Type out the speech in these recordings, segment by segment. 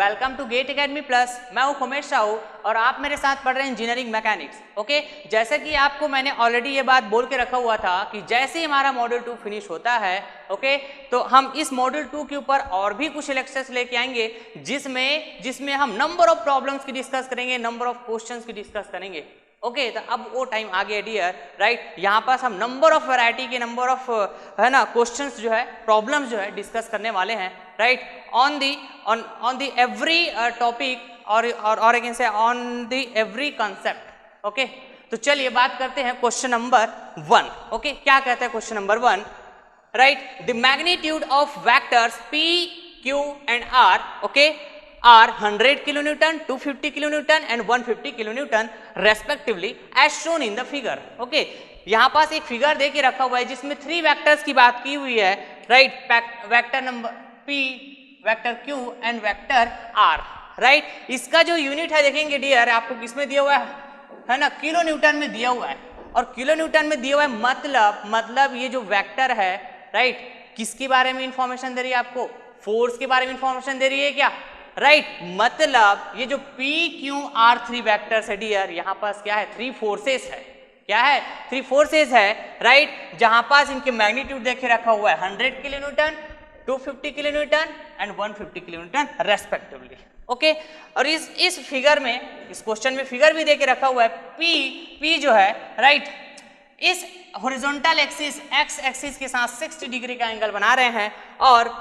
Welcome to GATE academy plus. मैं हूं उमेश साहू और आप मेरे साथ पढ़ रहे हैं इंजीनियरिंग मैकेनिक्स। ओके, जैसे कि आपको मैंने ऑलरेडी ये बात बोल के रखा हुआ था कि जैसे ही हमारा मॉड्यूल 2 फिनिश होता है, ओके, तो हम इस मॉड्यूल 2 के ऊपर और भी कुछ लेक्चर्स लेके आएंगे जिसमें हम नंबर ऑफ प्रॉब्लम्स की डिस्कस करेंगे, नंबर ऑफ क्वेश्चंस की डिस्कस करेंगे। ओके, तो अब वो टाइम आ गया डियर, राइट। यहाँ पास हम नंबर ऑफ वैरायटी के नंबर ऑफ है ना क्वेश्चंस जो है, प्रॉब्लम्स जो है डिस्कस करने वाले हैं, right, on the every topic और I can say on the every concept. Okay, तो चलिए बात करते हैं क्वेश्चन नंबर 1। ओके, क्या कहते हैं question number 1, right. The magnitude of vectors P, Q and R, okay, are 100 kilonewton, 250 kilonewton and 150 kilonewton respectively as shown in the figure। Okay, यहाँ पास एक फिगर दे के रखा हुआ है जिसमें 3 वेक्टर्स की बात की हुई है, right. Vector number P, vector Q and vector R, right. इसका जो यूनिट है देखेंगे डियर, आपको किसमें दिया हुआ है ना, किलो न्यूटन में दिया हुआ है। और किलो न्यूटन में दिया हुआ है मतलब ये जो वेक्टर है, राइट, किसके बारे में इंफॉर्मेशन दे रही है आपको, फोर्स के बारे में इंफॉर्मेशन दे रही है क्या, राइट। मतलब ये जो P, Q, R 3 वेक्टर्स है डियर, यहाँ पास क्या है, 3 फोर्सेस है। क्या है, 3 फोर्सेस है, राइट। जहां पास इनके मैग्नीट्यूड देखे रखा हुआ है 100 kilo Newton, 250 kilo newton and 150 kilo Newton respectively. Okay, और इस फिगर में, इस क्वेश्चन में फिगर भी देके रखा हुआ है। P जो है, राइट, इस हॉरिजॉन्टल एक्सिस एक्स एक्सिस के साथ 60 डिग्री का एंगल बना रहे हैं और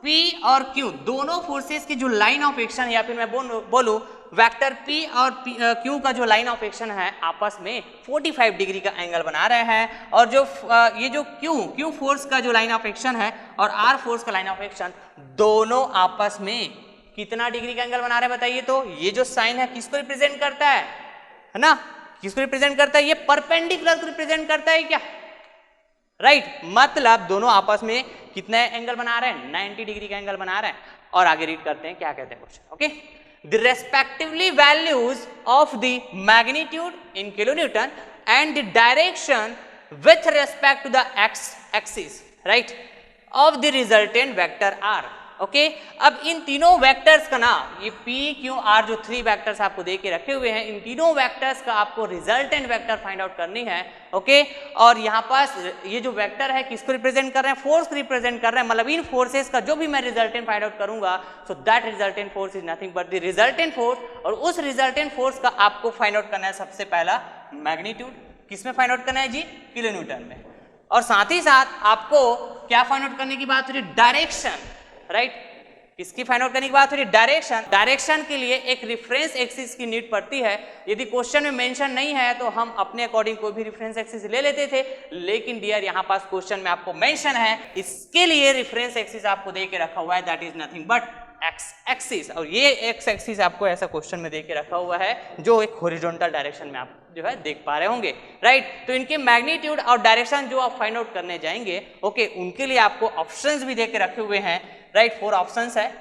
P और Q दोनों फोर्सेस की जो लाइन ऑफ एक्शन है, या फिर मैं बोलूं वेक्टर P और Q का जो लाइन ऑफ एक्शन है आपस में 45 डिग्री का एंगल बना रहे हैं। और जो ये जो Q फोर्स का जो लाइन ऑफ एक्शन है और R फोर्स का लाइन ऑफ एक्शन, दोनों आपस में कितना डिग्री का एंगल बना रहे हैं बताइए। तो ये जो साइन है किसको रिप्रेजेंट करता है ना, किसको रिप्रेजेंट करता है, ये परपेंडिकुलर को रिप्रेजेंट करता है क्या, राइट। मतलब दोनों आपस में कितने एंगल बना रहे हैं, 90 डिग्री का एंगल बना रहे हैं। और आगे रीड करते हैं क्या कहते हैं question. Okay, the respectively values of the magnitude in kilo newton and the direction with respect to the x axis, right, of the resultant vector R. Okay, अब इन तीनों वेक्टर्स का नाम, ये P, Q, R जो 3 vectors आपको दे के रखे हुए हैं, इन तीनों वेक्टर्स का आपको रिजल्टेंट वेक्टर फाइंड आउट करनी है। ओके, और यहाँ पास ये जो वेक्टर है किसको रिप्रेजेंट कर रहे हैं, फोर्स को रिप्रेजेंट कर रहे हैं। मतलब इन फोर्सेस का जो भी मैं रिजल्टेंट फाइंड आउट करूंगा, so that resultant force is nothing but the resultant force. और उस रिजल्टेंट फोर्स का आपको फाइंड आउट करना है सबसे पहला मैग्नीट्यूड, किसमें फाइंड आउट करना है जी, किलो न्यूटन में। और साथ ही साथ आपको क्या फाइंड आउट करने की बात हो रही है, डायरेक्शन, राइट। इसकी फाइंड आउट करने की बात हो रही है डायरेक्शन। डायरेक्शन के लिए एक रेफरेंस एक्सिस की नीड पड़ती है। यदि क्वेश्चन में मेंशन नहीं है तो हम अपने अकॉर्डिंग कोई भी रेफरेंस एक्सिस ले लेते थे, लेकिन डियर यहाँ पास क्वेश्चन में आपको मेंशन है, इसके लिए रेफरेंस एक्सिस आपको दे के रखा हुआ है, that is nothing but x axis. और ये एक्स एक्सिस आपको ऐसा क्वेश्चन में दे के रखा हुआ है जो एक हॉरिजॉन्टल डायरेक्शन में आप जो है देख पा रहे होंगे, राइट। तो इनके मैग्नीट्यूड और डायरेक्शन जो आप फाइंड आउट करने जाएंगे, ओके, उनके लिए आपको ऑप्शंस भी दे के रखे हुए हैं, राइट, 4 ऑप्शंस है।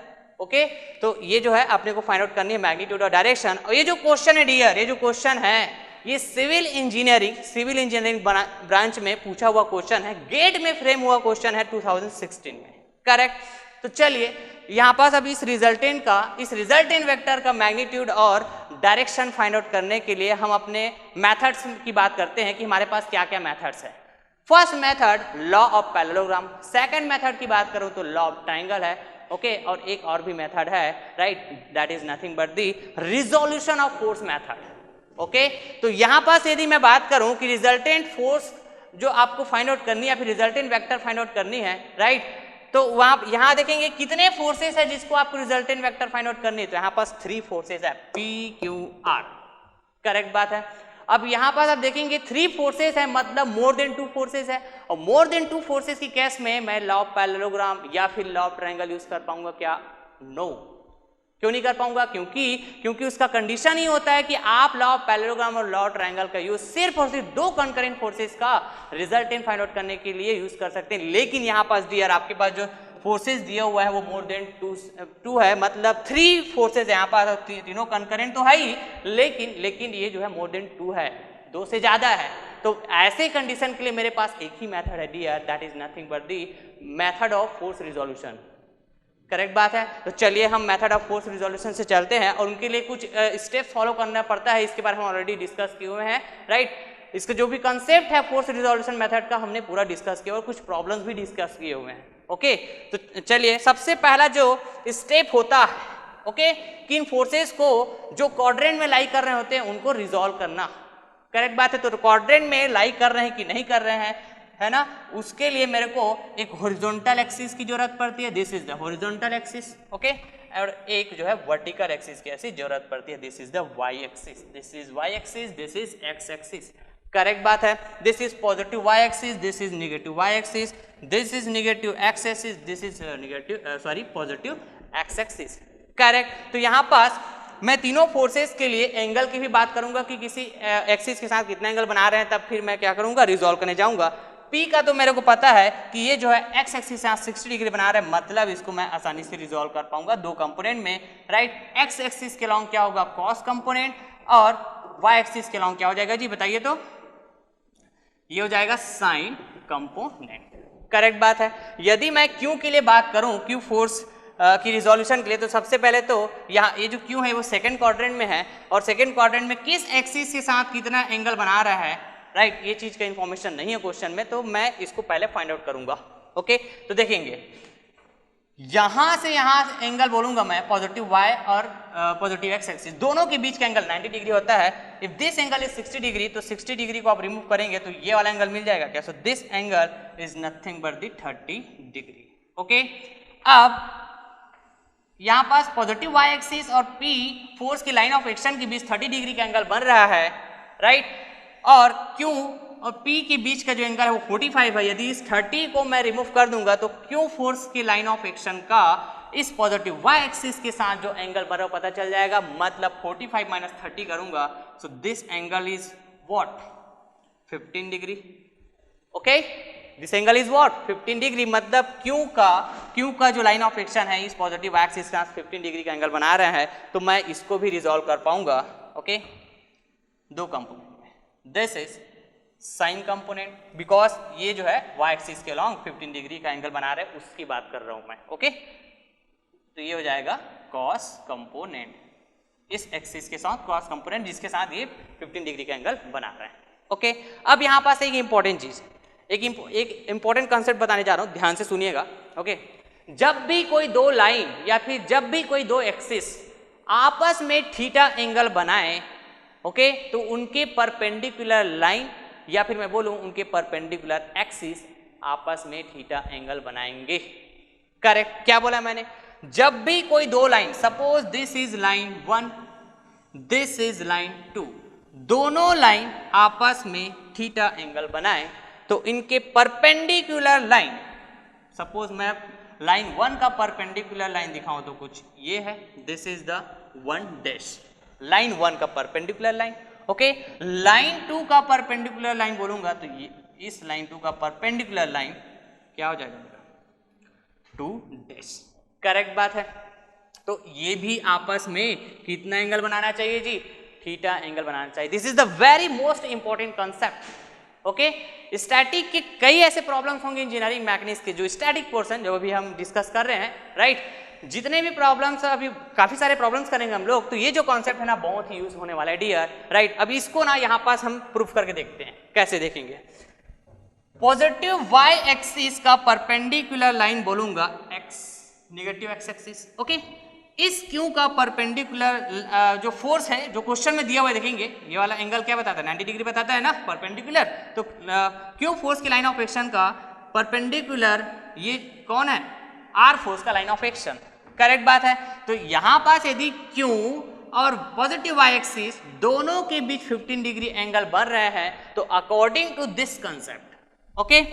ओके, तो ये जो है आपने को फाइंड आउट करनी है मैग्नीट्यूड और डायरेक्शन। और ये जो क्वेश्चन है डियर, ये जो क्वेश्चन है ये सिविल इंजीनियरिंग ब्रांच में पूछा हुआ क्वेश्चन है, गेट में फ्रेम हुआ क्वेश्चन है 2016 में, करेक्ट। तो चलिए यहाँ पास अब इस रिजल्टेंट वेक्टर का मैग्नीट्यूड और डायरेक्शन फाइंड आउट करने के लिए हम अपने मेथड्स की बात करते हैं कि हमारे पास क्या क्या मेथड्स है। First method law of parallelogram, second method की बात करूं तो लॉ ऑफ ट्राइंगल है। ओके, और एक और भी मेथड है, right, that is nothing but the resolution of force method. Okay, तो यहां पास यदि मैं बात करूं कि रिजल्टेंट फोर्स जो आपको फाइंड आउट करनी है, फिर रिजल्टेंट वेक्टर फाइंड आउट करनी है, राइट, तो वहां यहां देखेंगे कितने फोर्सेस है जिसको आपको रिजल्टेंट वेक्टर फाइंड आउट करनी है। तो यहां पास 3 फोर्सेस है, P, Q, R, करेक्ट बात है। अब यहां पास आप देखेंगे 3 फोर्सेस है, मतलब मोर देन 2 फोर्सेस है। और मोर देन 2 फोर्सेस की केस में मैं लॉ ऑफ पैरेललोग्राम या फिर लॉ ऑफ ट्रायंगल यूज कर पाऊंगा क्या, नो। क्यों नहीं कर पाऊंगा, क्योंकि उसका कंडीशन ही होता है कि आप लॉ ऑफ पैरेललोग्राम और लॉ ऑफ ट्रायंगल का यूज सिर्फ और सिर्फ 2 कंकरेंट फोर्सेस का रिजल्टेंट फाइंड आउट करने के लिए यूज कर सकते हैं। लेकिन यहां पास डियर आपके पास जो फोर्सेस दिया हुआ है वो मोर देन 2 है, मतलब 3 फोर्सेस यहाँ पास, तीनों कंकरेंट तो है ही, लेकिन ये जो है मोर देन 2 है, 2 से ज्यादा है। तो ऐसे कंडीशन के लिए मेरे पास एक ही मेथड है dear, that is nothing but the method of force resolution. Correct बात है। तो चलिए हम मेथड ऑफ फोर्स रिजोल्यूशन से चलते हैं और उनके लिए कुछ स्टेप्स फॉलो करना पड़ता है, इसके बारे में हम ऑलरेडी डिस्कस किए हुए हैं, राइट। इसका जो भी कंसेप्ट है फोर्स रिजोल्यूशन मेथड का हमने पूरा डिस्कस किया और कुछ प्रॉब्लम्स भी डिस्कस किए हुए हैं। ओके, तो चलिए सबसे पहला जो स्टेप होता है, ओके, कि इन फोर्सेस को जो क्वाड्रेंट में लाई कर रहे होते हैं उनको रिजोल्व करना। करेक्ट बात है। तो क्वाड्रेंट में लाई कर रहे हैं कि नहीं कर रहे हैं, है ना, उसके लिए मेरे को एक हॉरिजॉन्टल एक्सिस की जरूरत पड़ती है, this is the horizontal axis, okay, और एक जो है वर्टिकल एक्सिस की ऐसी जरूरत पड़ती है, this is the y axis, this is y axis, this is x axis. Correct बात है। This is positive y axis, this is negative Y axis, this is negative x axis, this is positive x axis. Correct. तो यहाँ पास मैं तीनों forces के लिए angle की भी बात करूंगा कि किसी एक्सिस के साथ कितना एंगल बना रहे हैं, तब फिर मैं क्या करूंगा, रिजॉल्व करने जाऊंगा। P का तो मेरे को पता है कि ये जो है एक्स एक्सिस से 60 डिग्री बना रहा है, मतलब इसको मैं आसानी से रिजॉल्व कर पाऊंगा दो कंपोनेंट में, राइट। एक्स एक्सिस के लॉन्ग क्या होगा, कॉस कंपोनेंट, और वाई एक्सिस के लॉन्ग क्या हो जाएगा जी, बताइए तो, ये हो जाएगा साइन कंपोनेंट। करेक्ट बात है। यदि मैं क्यू के लिए बात करूं, क्यू फोर्स की रिजोल्यूशन के लिए, तो सबसे पहले तो यहाँ ये जो क्यू है वो सेकंड क्वाड्रेंट में है, और सेकंड क्वाड्रेंट में किस एक्सिस के साथ कितना एंगल बना रहा है, राइट, ये चीज का इंफॉर्मेशन नहीं है क्वेश्चन में, तो मैं इसको पहले फाइंड आउट करूंगा। ओके, तो देखेंगे यहां से यहां एंगल बोलूंगा मैं पॉजिटिव वाई और पॉजिटिव एक्स एक्सिस, दोनों के बीच का एंगल 90 डिग्री होता है। If this angle is 60 degree, तो 60 डिग्री को आप रिमूव करेंगे तो ये वाला एंगल मिल जाएगा क्या, सो this angle is nothing but the 30 degree. Okay, अब यहां पास पॉजिटिव वाई एक्सिस और पी फोर्स की लाइन ऑफ एक्शन के बीच 30 डिग्री का एंगल बन रहा है, राइट, और क्यू और P के बीच का जो एंगल है वो 45 है। यदि इस 30 को मैं रिमूव कर दूंगा तो Q फोर्स की लाइन ऑफ एक्शन का इस पॉजिटिव Y एक्सिस के साथ जो एंगल बना वो पता चल जाएगा, मतलब 45 माइनस 30 करूंगा, सो this angle is what, 15 degree. Okay, this angle is what, 15 degree, मतलब Q का जो लाइन ऑफ एक्शन है इस पॉजिटिव Y एक्सिस के साथ 15 डिग्री का एंगल बना रहा है, तो मैं इसको भी रिजॉल्व कर पाऊंगा। ओके, दो component, this is sine component, because ये जो है वाई एक्सिस के लॉन्ग 15 डिग्री का एंगल बना रहे हैं, उसकी बात कर रहा हूं मैं। ओके, तो ये हो जाएगा कॉस कंपोनेंट, इस एक्सिस के साथ कॉस कंपोनेंट जिसके साथ ये 15 डिग्री का एंगल बना रहे हैं। ओके, अब यहां पास एक इंपॉर्टेंट चीज, एक इंपॉर्टेंट कंसेप्ट बताने जा रहा हूं, ध्यान से सुनिएगा। ओके, जब भी कोई दो लाइन या फिर जब भी कोई दो एक्सिस आपस में थीटा एंगल बनाए, ओके, तो उनके परपेंडिकुलर लाइन या फिर मैं बोलूं उनके परपेंडिकुलर एक्सिस आपस में थीटा एंगल बनाएंगे। करेक्ट, क्या बोला मैंने, जब भी कोई दो line, suppose this is line 1, this is line 2, दोनों लाइन आपस में थीटा एंगल बनाए तो इनके परपेंडिकुलर लाइन, सपोज मैं लाइन 1 का परपेंडिकुलर लाइन दिखाऊं तो कुछ ये है, this is the 1 dash, line 1 का परपेंडिकुलर लाइन। ओके, लाइन 2 का परपेंडिकुलर लाइन बोलूंगा तो ये इस लाइन 2 का परपेंडिकुलर लाइन क्या हो जाएगा मेरा, 2 डैश। करेक्ट बात है। तो ये भी आपस में कितना एंगल बनाना चाहिए जी, थीटा एंगल बनाना चाहिए। This is the very most important concept. Okay, static के कई ऐसे प्रॉब्लम्स होंगे इंजीनियरिंग मैकेनिक्स के, जो स्टैटिक पोर्शन जो अभी हम डिस्कस कर रहे हैं, राइट, जितने भी प्रॉब्लम्स, अभी काफी सारे प्रॉब्लम्स करेंगे हम लोग, तो ये जो कॉन्सेप्ट है ना बहुत ही यूज होने वाला है डियर, राइट। अब इसको ना यहाँ पास हम प्रूफ करके देखते हैं, कैसे देखेंगे। पॉजिटिव वाई एक्सिस का परपेंडिकुलर लाइन बोलूंगा x, negative x axis. Okay, इस क्यू का परपेंडिकुलर जो फोर्स है जो क्वेश्चन में दिया हुआ है, देखेंगे ये वाला एंगल क्या बताता है, 90 डिग्री बताता है ना परपेंडिकुलर, तो क्यू फोर्स की लाइन ऑफ एक्शन का परपेंडिकुलर ये कौन है, आर फोर्स का लाइन ऑफ एक्शन। करेक्ट बात है। तो यहां पास यदि Q और पॉजिटिव वाई एक्सिस दोनों के बीच 15 डिग्री एंगल बन रहे हैं, तो according to this concept, okay,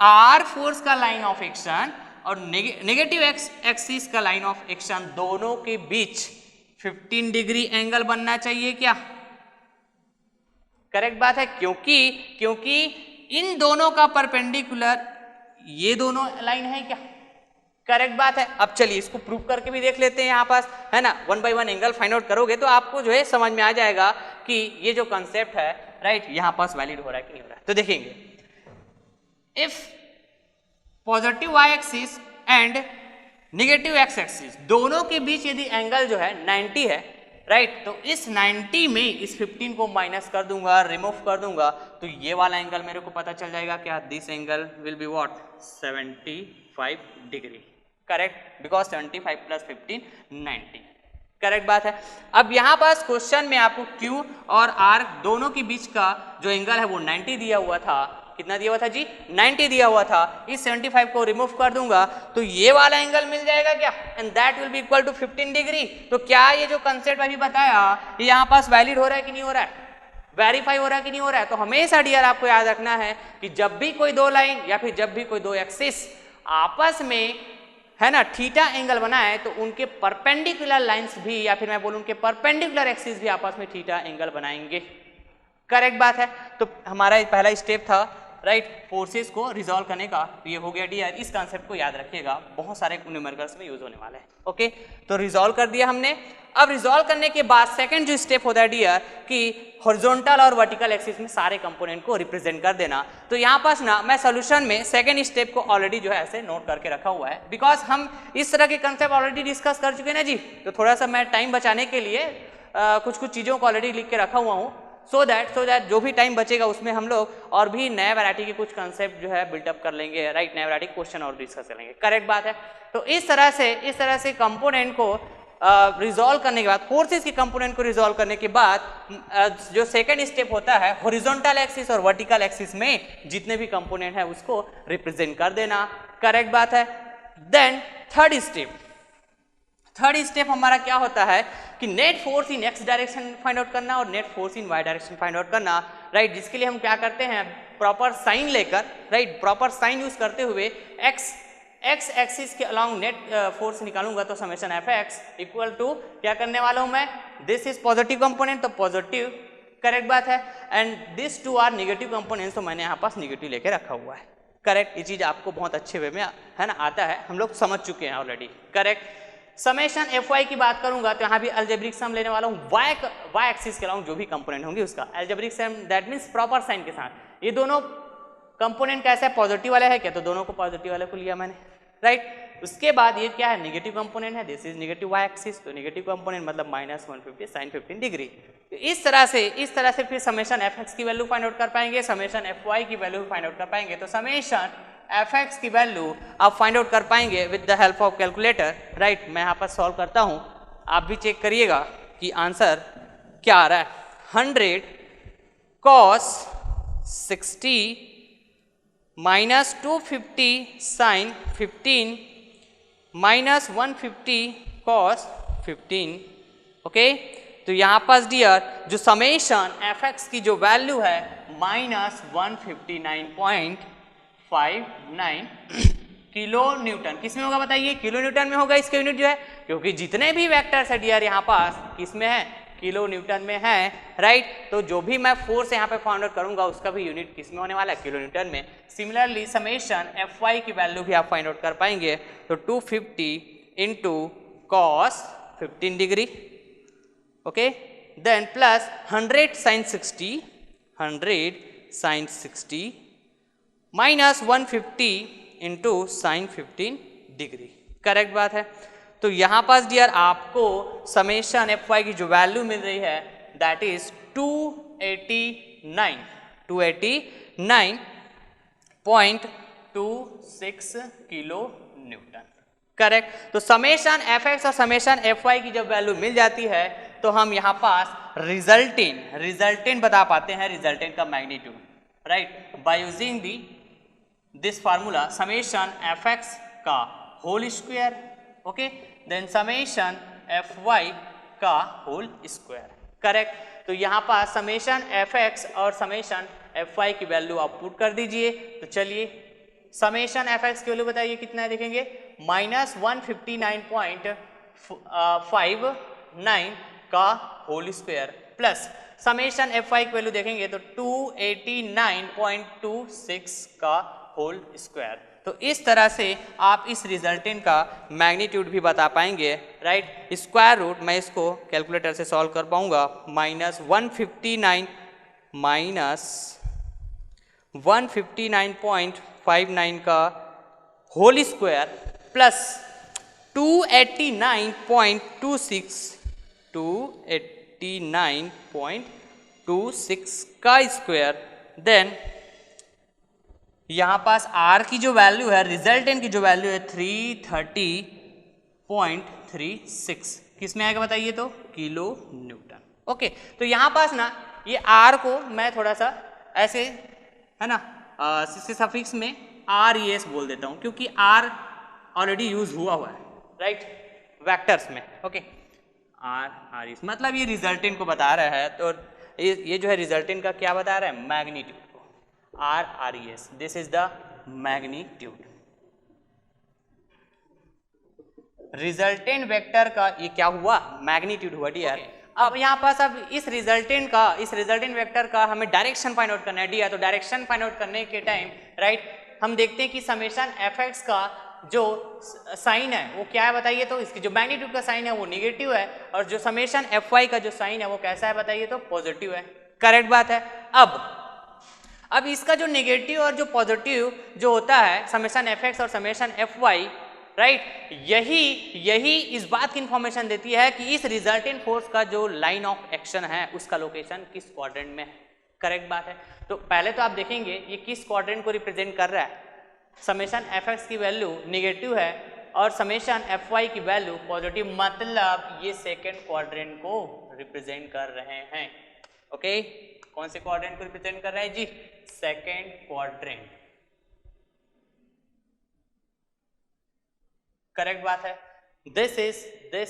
R force का लाइन ऑफ एक्शन और नेगेटिव एक्सिस का लाइन ऑफ एक्शन दोनों के बीच 15 डिग्री एंगल बनना चाहिए क्या। करेक्ट बात है, क्योंकि इन दोनों का परपेंडिकुलर ये दोनों लाइन है क्या। करेक्ट बात है। अब चलिए इसको प्रूव करके भी देख लेते हैं, यहाँ पास है ना, 1 बाय 1 एंगल फाइंड आउट करोगे तो आपको जो है समझ में आ जाएगा कि ये जो कंसेप्ट है, राइट, यहाँ पास वैलिड हो रहा है कि नहीं हो रहा है। तो देखेंगे, if positive y axis and negative x axis, दोनों के बीच यदि एंगल जो है 90 है, राइट, तो इस 90 में इस 15 को माइनस कर दूंगा, रिमूव कर दूंगा, तो ये वाला एंगल मेरे को पता चल जाएगा क्या, this angle will be what 75 degree, correct, because 75 plus 15 90, correct बात है। अब यहाँ पास क्वेश्चन में आपको Q और R दोनों के बीच का जो एंगल है वो 90 दिया हुआ था, कितना दिया हुआ था जी, 90 दिया हुआ था, इस 75 को रिमूव कर दूंगा तो ये वाला एंगल मिल जाएगा क्या, and that will be equal to 15 degree. तो क्या ये जो कंसेप्ट अभी बताया ये यहाँ पास वैलिड हो रहा है कि नहीं हो रहा है, वेरीफाई हो रहा है कि नहीं हो रहा है। तो हमेशा डियर आपको याद रखना है कि जब भी कोई दो लाइन या फिर जब भी कोई दो एक्सिस आपस में है ना थीटा एंगल बनाए तो उनके परपेंडिकुलर लाइंस भी या फिर मैं बोलूं उनके परपेंडिकुलर एक्सिस भी आपस में थीटा एंगल बनाएंगे, करेक्ट बात है। तो हमारा पहला स्टेप था राइट फोर्सेस को रिजॉल्व करने का, तो ये हो गया डियर, इस कॉन्सेप्ट को याद रखिएगा, बहुत सारे न्यूमेरिकल्स में यूज होने वाला है। ओके, तो रिजॉल्व कर दिया हमने। अब रिजॉल्व करने के बाद सेकंड जो स्टेप होता है डियर कि हॉरिजॉन्टल और वर्टिकल एक्सिस में सारे कंपोनेंट को रिप्रेजेंट कर देना। तो यहाँ पास ना मैं सोल्यूशन में सेकंड स्टेप को ऑलरेडी जो है ऐसे नोट करके रखा हुआ है, बिकॉज हम इस तरह के कंसेप्ट ऑलरेडी डिस्कस कर चुके हैं ना जी, तो थोड़ा सा मैं टाइम बचाने के लिए कुछ चीज़ों को ऑलरेडी लिख के रखा हुआ हूँ, सो दैट जो भी टाइम बचेगा उसमें हम लोग और भी नए वैरायटी के कुछ कंसेप्ट जो है बिल्टअप कर लेंगे, राइट, नए वैरायटी क्वेश्चन और डिस्कस करेंगे, करेक्ट बात है। तो इस तरह से कंपोनेंट को रिजॉल्व करने के बाद, फोर्सेस के कंपोनेंट को रिजॉल्व करने के बाद जो सेकंड स्टेप होता है हॉरिजॉन्टल एक्सिस और वर्टिकल एक्सिस में जितने भी कंपोनेंट है उसको रिप्रेजेंट कर देना, करेक्ट बात है। देन थर्ड स्टेप हमारा क्या होता है कि net force in x direction find out करना और net force in y direction find out करना, राइट, जिसके लिए हम क्या करते हैं प्रॉपर साइन लेकर, राइट, प्रॉपर साइन यूज करते हुए एक्स एक्सिस के अलॉन्ग नेट फोर्स निकालूंगा तो summation F x equal to क्या करने वाला हूं मैं, दिस इज पॉजिटिव कंपोनेंट तो पॉजिटिव, करेक्ट बात है, and this two are negative components तो मैंने यहाँ पास निगेटिव लेके रखा हुआ है, करेक्ट। ये चीज आपको बहुत अच्छे वे में है ना आता है, हम लोग समझ चुके हैं already, correct. Summation F Y की बात करूंगा तो यहाँ भी अलजेब्रिक सम लेने वाला हूँ वाई एक्सिस के अलॉन्ग जो भी कंपोनेंट होंगे उसका algebraic sum, that means proper sign के साथ। ये दोनों कंपोनेंट कैसे पॉजिटिव वाले है क्या, तो दोनों को पॉजिटिव वाले को लिया मैंने, राइट। उसके बाद ये क्या है नेगेटिव कंपोनेंट है, this is negative Y axis, तो नेगेटिव कंपोनेंट मतलब माइनस 150 साइन 15 डिग्री। तो इस तरह से फिर समेशन एफ एक्स की वैल्यू फाइंड आउट कर पाएंगे, समेशन एफ वाई की वैल्यू फाइंड आउट कर पाएंगे। तो समेशन एफ एक्स की वैल्यू आप फाइंड आउट कर पाएंगे with the help of calculator, right. मैं यहाँ पर सॉल्व करता हूँ, आप भी चेक करिएगा कि आंसर क्या आ रहा है। 100 cos 60 minus 250 sine 15 minus 150 cos 15, okay. तो यहाँ पास डियर जो समेशन एफ एक्स की जो वैल्यू है माइनस 159.59 किलो न्यूटन, किस में होगा बताइए, किलो न्यूटन में होगा इसका यूनिट जो है, क्योंकि जितने भी वेक्टर्स है डियर यहाँ पास किस में है, किलो न्यूटन में है, राइट। तो जो भी मैं फोर्स यहाँ पे फाइंड आउट करूंगा उसका भी यूनिट किस में होने वाला है, किलो न्यूटन में। सिमिलरली समेशन एफ वाई की वैल्यू भी आप फाइंड आउट कर पाएंगे, तो 250 into cos 15 degree, okay, then plus 100 sine 60 minus 150 into sine 15 degree, correct बात है। तो यहाँ पास डियर आपको समेशन एफ वाई की जो वैल्यू मिल रही है that is 289.26 kilo newton, correct. तो समेशन एफ एक्स और समेशन एफ वाई की जब वैल्यू मिल जाती है तो हम यहाँ पास रिजल्टेंट बता पाते हैं, रिजल्टेंट का magnitude, right, by using this formula summation F X का whole square, okay, then summation F Y का होल स्क्वायर, करेक्ट। तो यहाँ पास समेशन एफ एक्स और समेशन एफ वाई की वैल्यू आप पुट कर दीजिए। तो चलिए समेशन एफ एक्स की वैल्यू बताइए कितना है, देखेंगे माइनस 159.59 का whole square plus summation F Y की वैल्यू देखेंगे तो 289.26 का होल स्क्वायर। तो इस तरह से आप इस रिजल्टेंट का मैग्नीट्यूड भी बता पाएंगे, राइट। स्क्वायर रूट मैं इसको कैलकुलेटर से सॉल्व कर पाऊंगा, माइनस 159.59 का होल स्क्वायर प्लस 289.26 का स्क्वायर, देन यहाँ पास R की जो वैल्यू है, रिजल्टेंट की जो वैल्यू है 330.36, किस में आएगा बताइए तो, किलो न्यूटन। ओके, तो यहाँ पास ना ये R को मैं थोड़ा सा ऐसे है ना इसके सफिक्स में RES बोल देता हूँ, क्योंकि R ऑलरेडी यूज हुआ है राइट वेक्टर्स में। ओके, RES मतलब ये रिजल्टेंट को बता रहा है, तो ये जो है रिजल्टेंट का क्या बता रहा है, मैग्नीट्यूड को, RES, this is the magnitude. Resultant vector का ये क्या हुआ, मैग्नीट्यूड हुआ डियर। अब यहाँ पास अब इस रिजल्टेंट वेक्टर का हमें डायरेक्शन फाइंड आउट करना है डियर। तो डायरेक्शन फाइंड आउट करने के टाइम राइट हम देखते हैं कि समेशन fx का जो साइन है वो क्या है बताइए तो, इसकी जो मैग्नीट्यूड का साइन है वो निगेटिव है, और जो समेशन fy का जो साइन है वो कैसा है बताइए तो, पॉजिटिव है। करेक्ट बात है। अब इसका जो नेगेटिव और जो पॉजिटिव जो होता है समेशन fx और समेशन fy राइट, यही इस बात की इंफॉर्मेशन देती है कि इस रिजल्टेंट फोर्स का जो लाइन ऑफ एक्शन है उसका लोकेशन किस क्वाड्रेंट में है। करेक्ट बात है। तो पहले तो आप देखेंगे ये किस क्वाड्रेंट को रिप्रेजेंट कर रहा है, समेशन fx की वैल्यू निगेटिव है और समेशन fy की वैल्यू पॉजिटिव, मतलब ये सेकेंड क्वाड्रेंट को रिप्रेजेंट कर रहे हैं। ओके, कौन से क्वाड्रेंट को रिप्रेजेंट कर रहे हैं जी, सेकेंड क्वाड्रेंट। करेक्ट बात है। This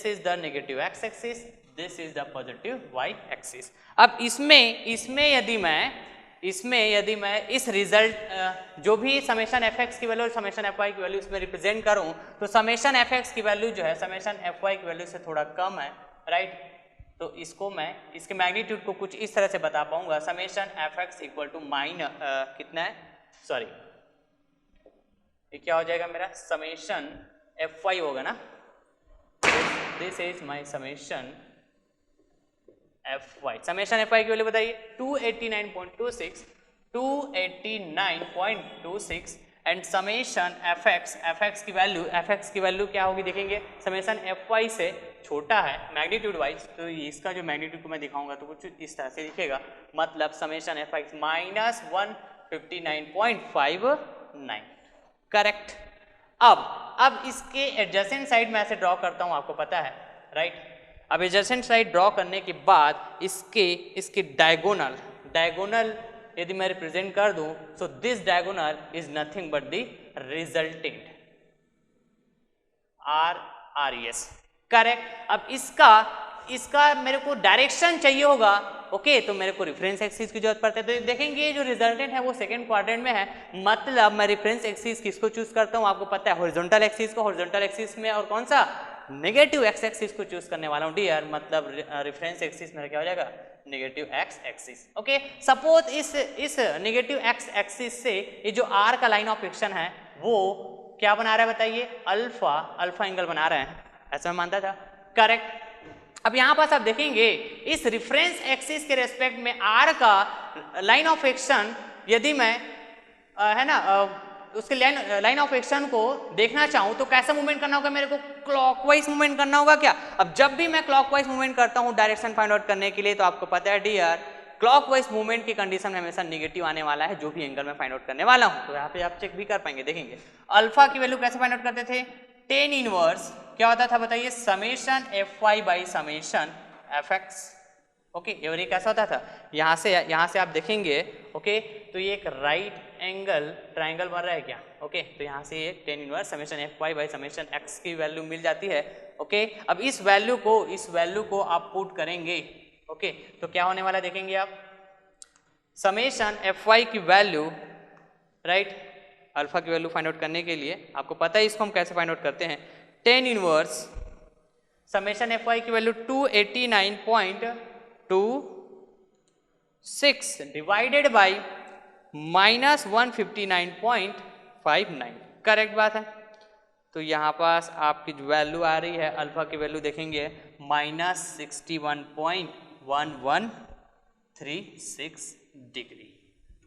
is the negative x axis, this is the positive y axis. अब इसमें यदि मैं इस रिजल्ट जो भी समेशन fx की वैल्यू और समेशन fy की वैल्यू इसमें रिप्रेजेंट करूं, तो समेशन fx की वैल्यू जो है समेशन fy की वैल्यू से थोड़ा कम है राइट। तो इसको मैं इसके मैग्नीट्यूड को कुछ इस तरह से बता पाऊंगा, समेशन fx इक्वल टू कितना है, सॉरी ये क्या हो जाएगा मेरा, समेशन fy होगा ना, this is my summation fy। Summation fy की वैल्यू बताइए 289.26 एंड समेशन fx की वैल्यू क्या होगी देखेंगे, समेशन fy से छोटा है मैग्नीट्यूड वाइज, तो इसका जो मैग्नीट्यूड को मैं दिखाऊंगा तो कुछ इस तरह से दिखेगा, मतलब समेशन fx माइनस 159.59। करेक्ट। अब इसके एडजेसेंट साइड में ऐसे ड्रॉ करता हूं, आपको पता है राइट। अब एडजेसेंट साइड ड्रॉ करने के बाद इसके डायगोनल यदि मैं रिप्रेजेंट कर दूं, so this diagonal is nothing but the resultant RES। Correct. अब इसका मेरे को डायरेक्शन चाहिए होगा, ओके तो मेरे को रेफरेंस एक्सिस की जरूरत पड़ती है। तो देखेंगे जो रिजल्टेंट है वो सेकंड क्वाड्रेंट में है, मतलब मैं रेफरेंस एक्सिस किसको चूज करता हूँ, आपको पता है हॉरिजॉन्टल एक्सिस को, हॉरिजॉन्टल एक्सिस में और कौन सा, नेगेटिव x एक्सिस को चूज करने वाला हूँ डियर, मतलब रेफरेंस एक्सिस मेरा क्या हो जाएगा, negative x axis. Okay, suppose इस नेगेटिव x एक्सिस से ये जो r का लाइन ऑफ एक्शन है वो क्या बना रहा है बताइए, अल्फा एंगल बना रहे हैं, ऐसा मैं मानता था। करेक्ट। अब यहाँ पास आप देखेंगे इस रेफरेंस एक्सिस के रेस्पेक्ट में r का लाइन ऑफ एक्शन यदि मैं है ना उसके लाइन ऑफ एक्शन को देखना चाहूं तो कैसा मूवमेंट करना होगा, मेरे को क्लॉकवाइज मूवमेंट करना होगा क्या। अब जब भी मैं क्लॉकवाइज मूवमेंट करता हूं डायरेक्शन फाइंड आउट करने के लिए, तो आपको पता है डियर क्लॉकवाइज मूवमेंट की कंडीशन में हमेशा नेगेटिव आने वाला है जो भी एंगल में फाइंड आउट करने वाला हूं। तो यहाँ पे आप चेक भी कर पाएंगे, देखेंगे अल्फा की वैल्यू कैसे फाइंड आउट करते थे, टेन इनवर्स क्या होता था बताइए, summation fy by summation fx। Okay, ये कैसा होता था, यहाँ से आप देखेंगे ओके तो ये एक राइट एंगल ट्राइंगल बन रहा है क्या। ओके, तो यहाँ से ये tan inverse summation fy by summation x की वैल्यू मिल जाती है। ओके, अब इस वैल्यू को आप पुट करेंगे, ओके तो क्या होने वाला देखेंगे आप, समेशन fy की वैल्यू राइट, अल्फा की वैल्यू फाइंड आउट करने के लिए आपको पता है इसको हम कैसे फाइंड आउट करते हैं, टेन इनवर्स समेशन fy की value 289.26 divided by minus 159.59। Correct बात है। तो यहाँ पास आपकी जो वैल्यू आ रही है अल्फा की वैल्यू देखेंगे माइनस 61.1136 डिग्री।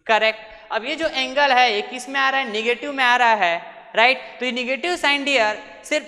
करेक्ट। अब ये जो एंगल है ये किस में आ रहा है, निगेटिव में आ रहा है, राइट। तो ये नेगेटिव साइन डियर सिर्फ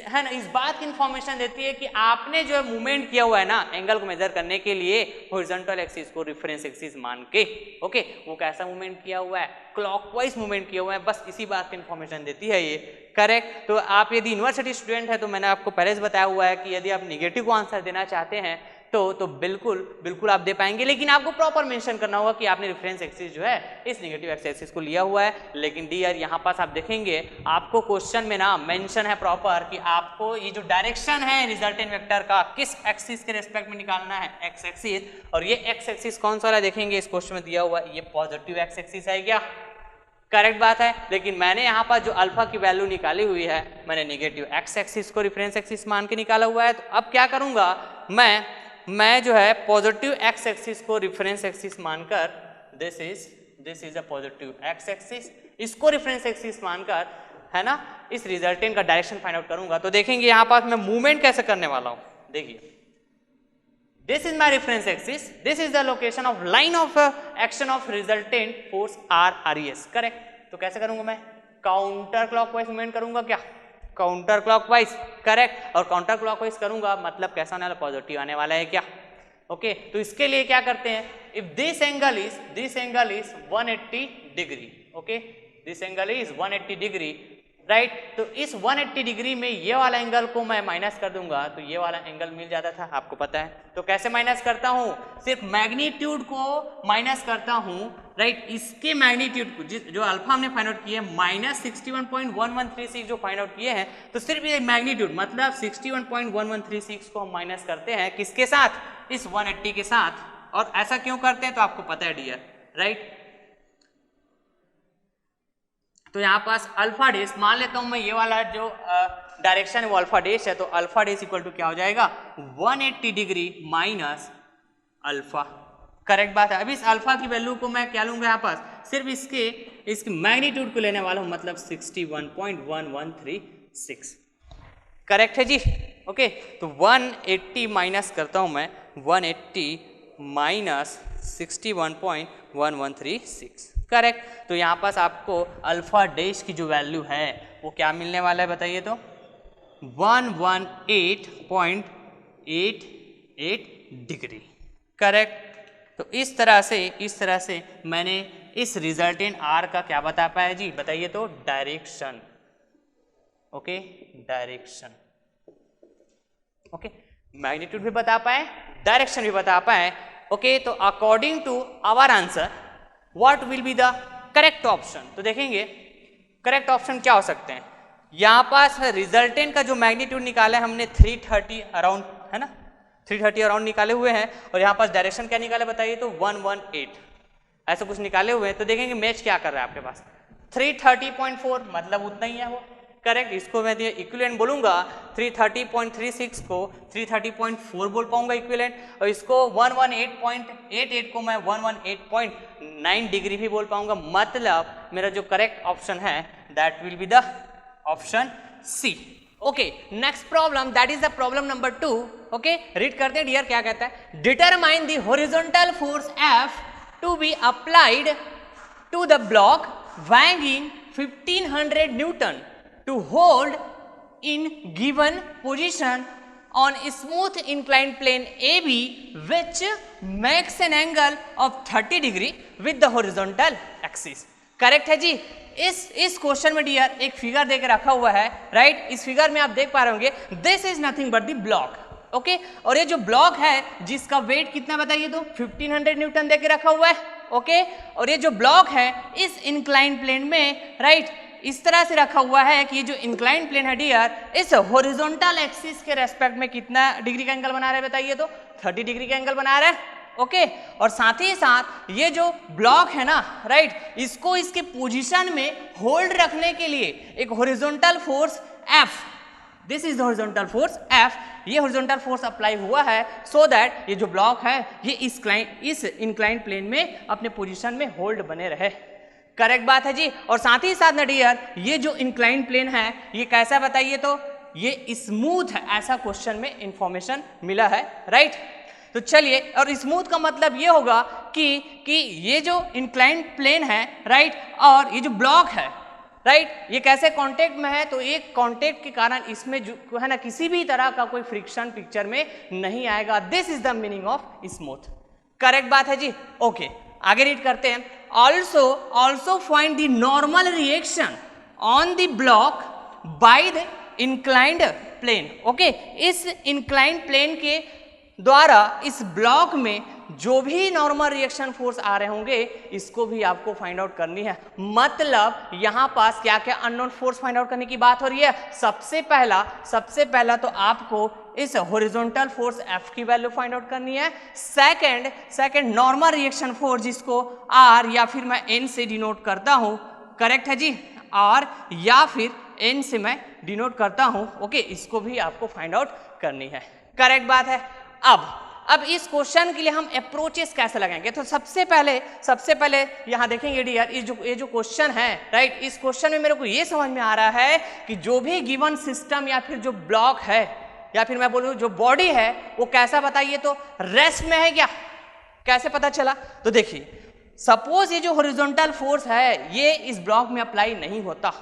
है ना इस बात की इंफॉर्मेशन देती है कि आपने जो है मूवमेंट किया हुआ है ना एंगल को मेजर करने के लिए हॉरिजॉन्टल एक्सिस को रेफरेंस एक्सिस मान के, ओके, वो कैसा मूवमेंट किया हुआ है, क्लॉकवाइज मूवमेंट किया हुआ है, बस इसी बात की इंफॉर्मेशन देती है ये, करेक्ट। तो आप यदि यूनिवर्सिटी स्टूडेंट है तो मैंने आपको पहले से बताया हुआ है कि यदि आप नेगेटिव को आंसर देना चाहते हैं तो बिल्कुल आप दे पाएंगे, लेकिन आपको प्रॉपर मेंशन करना होगा कि आपने रेफरेंस एक्सिस जो है इस नेगेटिव एक्स एक्सिस को लिया हुआ है। लेकिन डियर यहाँ पास आप देखेंगे आपको क्वेश्चन में ना मेंशन है प्रॉपर कि आपको ये जो डायरेक्शन है रिजल्टेंट वेक्टर का किस एक्सिस के रेस्पेक्ट में निकालना है, एक्स एक्सिस। और ये एक्स एक्सिस कौन सा वाला देखेंगे इस क्वेश्चन में दिया हुआ ये पॉजिटिव एक्स एक्सिस है क्या, करेक्ट बात है। लेकिन मैंने यहाँ पर जो अल्फा की वैल्यू निकाली हुई है मैंने नेगेटिव एक्स एक्सिस को रेफरेंस एक्सिस मान के निकाला हुआ है। तो अब क्या करूंगा मैं जो है पॉजिटिव एक्स एक्सिस को रेफरेंस एक्सिस मानकर this is a positive x axis, इसको रेफरेंस एक्सिस मानकर है ना इस रिजल्टेंट का डायरेक्शन फाइंड आउट करूंगा। तो देखेंगे यहाँ पास मैं मूवमेंट कैसे करने वाला हूं, देखिए this is my reference axis, this is the location of line of action of resultant force RES, correct. तो कैसे करूंगा मैं काउंटर क्लॉकवाइज मूवमेंट करूंगा क्या, काउंटर क्लॉकवाइज, करेक्ट। और काउंटर क्लॉकवाइज करूंगा मतलब कैसा आने वाला, पॉजिटिव आने वाला है क्या, ओके। तो इसके लिए क्या करते हैं, if this angle is 180 degree, okay, this angle is 180 degree, right. तो इस 180 डिग्री में ये वाला एंगल को मैं माइनस कर दूंगा तो ये वाला एंगल मिल जाता था, आपको पता है। तो कैसे माइनस करता हूं, सिर्फ मैग्नीट्यूड को माइनस करता हूं, राइट। इसके मैग्नीट्यूड को जो अल्फा हमने फाइंड आउट किया है -61.1136 जो फाइंड आउट किए हैं, तो सिर्फ ये मैग्नीट्यूड मतलब 61.1136 को हम माइनस करते हैं किसके साथ, इस 180 के साथ। और ऐसा क्यों करते हैं तो आपको पता है डियर, राइट। तो यहाँ पास अल्फा डेश मान लेता हूं मैं, ये वाला जो डायरेक्शन है वो अल्फा डेश है, तो अल्फा डेश इक्वल टू क्या हो जाएगा 180 डिग्री माइनस अल्फा, करेक्ट बात है। अभी इस अल्फा की वैल्यू को मैं क्या लूंगा यहाँ पास, सिर्फ इसकी मैग्नीट्यूड को लेने वाला हूं, मतलब 61.1136, करेक्ट है जी, ओके। तो 180 माइनस करता हूं मैं, 180 माइनस 61.1136, करेक्ट। तो यहाँ पास आपको अल्फा डैश की जो वैल्यू है वो क्या मिलने वाला है बताइए तो 118.88 डिग्री, करेक्ट। तो इस तरह से मैंने इस रिजल्टेंट R का क्या बता पाया जी, बताइए तो direction, okay, direction, okay, magnitude भी बता पाए, डायरेक्शन भी बता पाए, ओके। तो according to our answer what will be the correct option, तो देखेंगे करेक्ट ऑप्शन क्या हो सकते हैं। यहाँ पास रिजल्टेंट का जो मैग्नीट्यूड निकाला है हमने 330 अराउंड, है ना, 330 अराउंड निकाले हुए हैं। और यहाँ पास डायरेक्शन क्या निकाले बताइए तो 118 ऐसा कुछ निकाले हुए हैं। तो देखेंगे मैच क्या कर रहा है आपके पास, 330.4 मतलब उतना ही है वो, करेक्ट। इसको मैं इक्विवेलेंट बोलूंगा, 330.36 को 330.4 बोल पाऊंगा इक्विवेलेंट, और इसको 118.88 को मैं 118.9 डिग्री भी बोल पाऊंगा। मतलब मेरा जो करेक्ट ऑप्शन है that will be the option C, okay. Next problem that is the problem number 2, okay. Read करते हैं डियर क्या कहता है, determine the horizontal force F to be applied to the block weighing 1500 newton to hold in given position on smooth inclined plane AB which makes an angle of 30 degree with the horizontal axis, correct है जी। इस question में dear एक figure देके रखा हुआ है, right. इस figure में आप देख पा रहे होंगे this is nothing but the block, okay. और ये जो ब्लॉक है जिसका वेट कितना बताइए तो 1500 न्यूटन देके रखा हुआ है, ओके। और ये जो ब्लॉक है इस इंक्लाइन प्लेन में, राइट, इस तरह से रखा हुआ है कि ये जो इंक्लाइन प्लेन है डियर इस हॉरिजॉन्टल एक्सिस के रेस्पेक्ट में कितना डिग्री का एंगल बना रहा है बताइए तो 30 डिग्री का एंगल बना रहा है, ओके। और साथ ही साथ ये जो ब्लॉक है ना, राइट, इसको इसके पोजीशन में होल्ड रखने के लिए एक horizontal force F, this is the horizontal force F, ये हॉरिजॉन्टल फोर्स अप्लाई हुआ है सो दैट ये जो ब्लॉक है ये इस इंक्लाइन प्लेन में अपने पोजीशन में होल्ड बने रहे, करेक्ट बात है जी। और साथ ही साथ ना डियर ये जो इंक्लाइन प्लेन है ये कैसा बताइए तो ये स्मूथ है, ऐसा क्वेश्चन में इंफॉर्मेशन मिला है, राइट। तो चलिए, और स्मूथ का मतलब ये होगा कि ये जो इंक्लाइन प्लेन है, राइट, और ये जो ब्लॉक है राइट, ये कैसे कांटेक्ट में है, तो एक कांटेक्ट के कारण इसमें जो है ना किसी भी तरह का कोई फ्रिक्शन पिक्चर में नहीं आएगा। This is the meaning of smooth. Correct बात है जी। ओके, आगे रीड करते हैं। Also find the normal reaction on the block by the inclined plane. Okay, इस इंक्लाइंड प्लेन के द्वारा इस ब्लॉक में जो भी नॉर्मल रिएक्शन फोर्स आ रहे होंगे इसको भी आपको फाइंड आउट करनी है। मतलब यहां पास क्या क्या अननोन फोर्स फाइंड आउट करने की बात हो रही है। सबसे पहला तो आपको इस हॉरिजॉन्टल फोर्स F की वैल्यू फाइंड आउट करनी है। सेकंड नॉर्मल रिएक्शन फोर्स जिसको R या फिर मैं N से डिनोट करता हूं, करेक्ट है जी, R या फिर N से मैं डिनोट करता हूं। ओके, इसको भी आपको फाइंड आउट करनी है। करेक्ट बात है। अब इस क्वेश्चन के लिए हम अप्रोचेस कैसे लगाएंगे, तो सबसे पहले यहां देखेंगे डियर, ये जो क्वेश्चन है, राइट, इस क्वेश्चन में मेरे को ये समझ में आ रहा है कि जो भी गिवन सिस्टम या फिर जो ब्लॉक है या फिर मैं बोलूं जो बॉडी है वो कैसा, बताइए तो रेस्ट में है क्या, कैसे पता चला। तो देखिए, सपोज ये जो हॉरिजॉन्टल फोर्स है ये इस ब्लॉक में अप्लाई नहीं होता,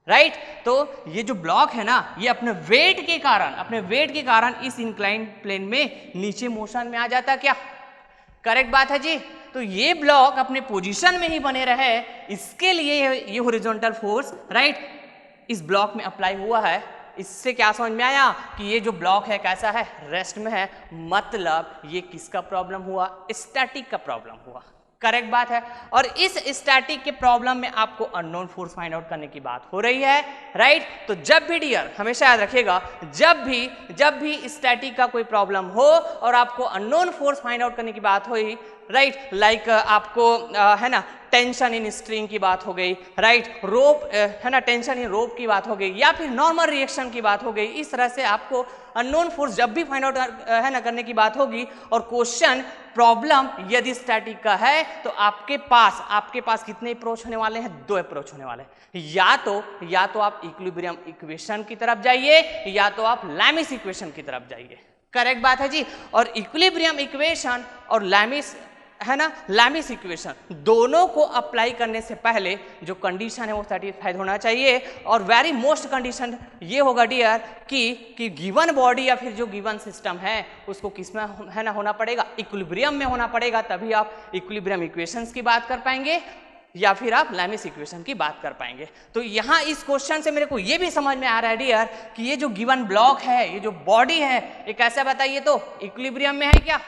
राइट, तो ये जो ब्लॉक है ना ये अपने वेट के कारण इस इंक्लाइंड प्लेन में नीचे मोशन में आ जाता क्या। करेक्ट बात है जी। तो ये ब्लॉक अपने पोजीशन में ही बने रहे, इसके लिए ये हॉरिजॉन्टल फोर्स, राइट, इस ब्लॉक में अप्लाई हुआ है। इससे क्या समझ में आया कि ये जो ब्लॉक है कैसा है, रेस्ट में है। मतलब ये किसका प्रॉब्लम हुआ, स्टैटिक का प्रॉब्लम हुआ। करेक्ट बात है। और इस स्टैटिक के प्रॉब्लम में आपको अननोन फोर्स फाइंड आउट करने की बात हो रही है, राइट। तो जब भी डियर, हमेशा याद रखिएगा, जब भी स्टैटिक का कोई प्रॉब्लम हो और आपको अननोन फोर्स फाइंड आउट करने की बात हुई, राइट, लाइक आपको है ना टेंशन इन स्ट्रिंग की बात हो गई, राइट, रोप है ना, टेंशन इन रोप की बात हो गई, या फिर नॉर्मल रिएक्शन की बात हो गई। इस तरह से आपको अननोन फोर्स जब भी फाइंड आउट है ना करने की बात होगी और क्वेश्चन प्रॉब्लम यदि स्टैटिक का है तो आपके पास कितने अप्रोच होने वाले हैं, 2 अप्रोच होने वाले हैं। या तो आप इक्विलिब्रियम इक्वेशन की तरफ जाइए या तो आप लैमिस इक्वेशन की तरफ जाइए। करेक्ट बात है जी। और इक्विलिब्रियम इक्वेशन और लैमिस इक्वेशन दोनों को अप्लाई करने से पहले जो कंडीशन है वो सेटिस्फाइड होना चाहिए। और वेरी मोस्ट कंडीशन ये होगा डियर कि गिवन बॉडी या फिर जो गिवन सिस्टम है उसको किसमें है ना होना पड़ेगा, इक्विलिब्रियम में होना पड़ेगा, तभी आप इक्विलिब्रियम इक्वेशंस की बात कर पाएंगे या फिर आप लैमिस इक्वेशन की बात कर पाएंगे। तो यहाँ इस क्वेश्चन से मेरे को ये भी समझ में आ रहा है डियर कि ये जो गिवन ब्लॉक है, ये जो बॉडी है, ये कैसा, बताइए तो इक्विलिब्रियम में है क्या,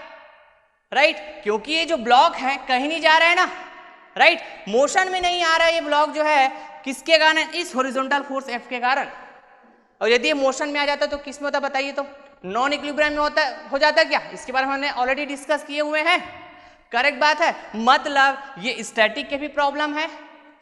राइट, क्योंकि ये जो ब्लॉक है कहीं नहीं जा रहा है ना, राइट, मोशन में नहीं आ रहा है ये ब्लॉक जो है, किसके कारण, इस हॉरिजॉन्टल फोर्स F के कारण। और यदि ये मोशन में आ जाता तो किस में होता, बताइए तो, नॉन इक्विलिब्रियम में हो जाता क्या, इसके बारे में हमने ऑलरेडी डिस्कस किए हुए हैं। करेक्ट बात है। मतलब ये स्टैटिक के भी प्रॉब्लम है,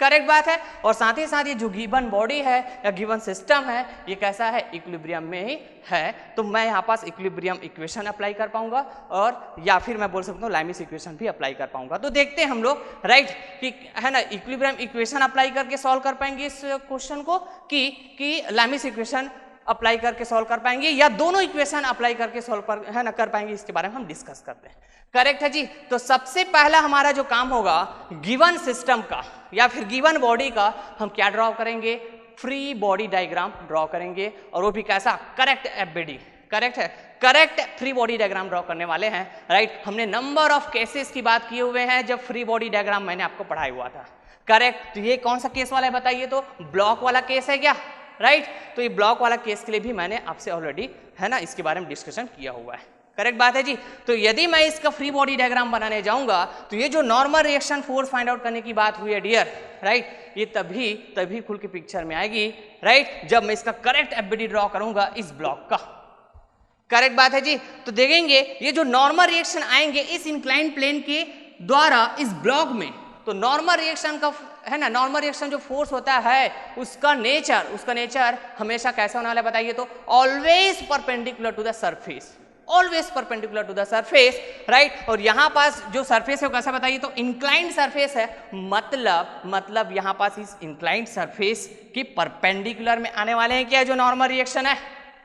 करेक्ट बात है, और साथ ही साथ ये जो गिवन बॉडी है या गिवन सिस्टम है ये कैसा है, इक्विलिब्रियम में ही है। तो मैं यहाँ पास इक्विलिब्रियम इक्वेशन अप्लाई कर पाऊंगा और या फिर मैं बोल सकता हूँ लैमिस इक्वेशन भी अप्लाई कर पाऊंगा। तो देखते हैं हम लोग, राइट, कि है ना इक्विलिब्रियम इक्वेशन अप्लाई करके सॉल्व कर पाएंगे इस क्वेश्चन को कि लैमिस इक्वेशन अप्लाई करके सॉल्व कर पाएंगे या दोनों इक्वेशन अप्लाई करके सॉल्व कर पाएंगे, इसके बारे में हम डिस्कस करते हैं। करेक्ट है जी। तो सबसे पहला हमारा जो काम होगा गिवन सिस्टम का या फिर गिवन बॉडी का, हम क्या ड्रॉ करेंगे, फ्री बॉडी डायग्राम ड्रॉ करेंगे, और वो भी कैसा, करेक्ट FBD, करेक्ट है, correct free body diagram draw करने वाले हैं, राइट। हमने नंबर ऑफ केसेस की बात किए हुए हैं जब फ्री बॉडी डायग्राम मैंने आपको पढ़ाया हुआ था, करेक्ट। तो ये कौन सा केस वाला है, बताइए तो, ब्लॉक वाला केस है क्या, राइट। तो ये ब्लॉक वाला केस के लिए भी मैंने आपसे ऑलरेडी है ना इसके बारे में डिस्कशन किया हुआ है। करेक्ट बात है जी। तो यदि मैं इसका फ्री बॉडी डायग्राम बनाने जाऊंगा तो ये जो normal reaction force find out करने की बात हुई है डियर, राइट, ये तभी खुल के पिक्चर में आएगी, राइट, जब मैं इसका करेक्ट FBD ड्रॉ करूंगा इस ब्लॉक का। करेक्ट बात है जी। तो देखेंगे ये जो नॉर्मल रिएक्शन आएंगे इस इंक्लाइंड प्लेन के द्वारा इस ब्लॉक में, तो नॉर्मल रिएक्शन का है ना, नॉर्मल रिएक्शन जो फोर्स होता है उसका नेचर हमेशा कैसा होने वाला है, बताइए तो, always perpendicular to the surface, always perpendicular to the surface, right. और यहाँ पास जो सरफेस है वो कैसा, बताइए तो, इंक्लाइंड सरफेस है। मतलब यहाँ पास इस इंक्लाइंड सरफेस की परपेंडिकुलर में आने वाले हैं क्या जो नॉर्मल रिएक्शन है।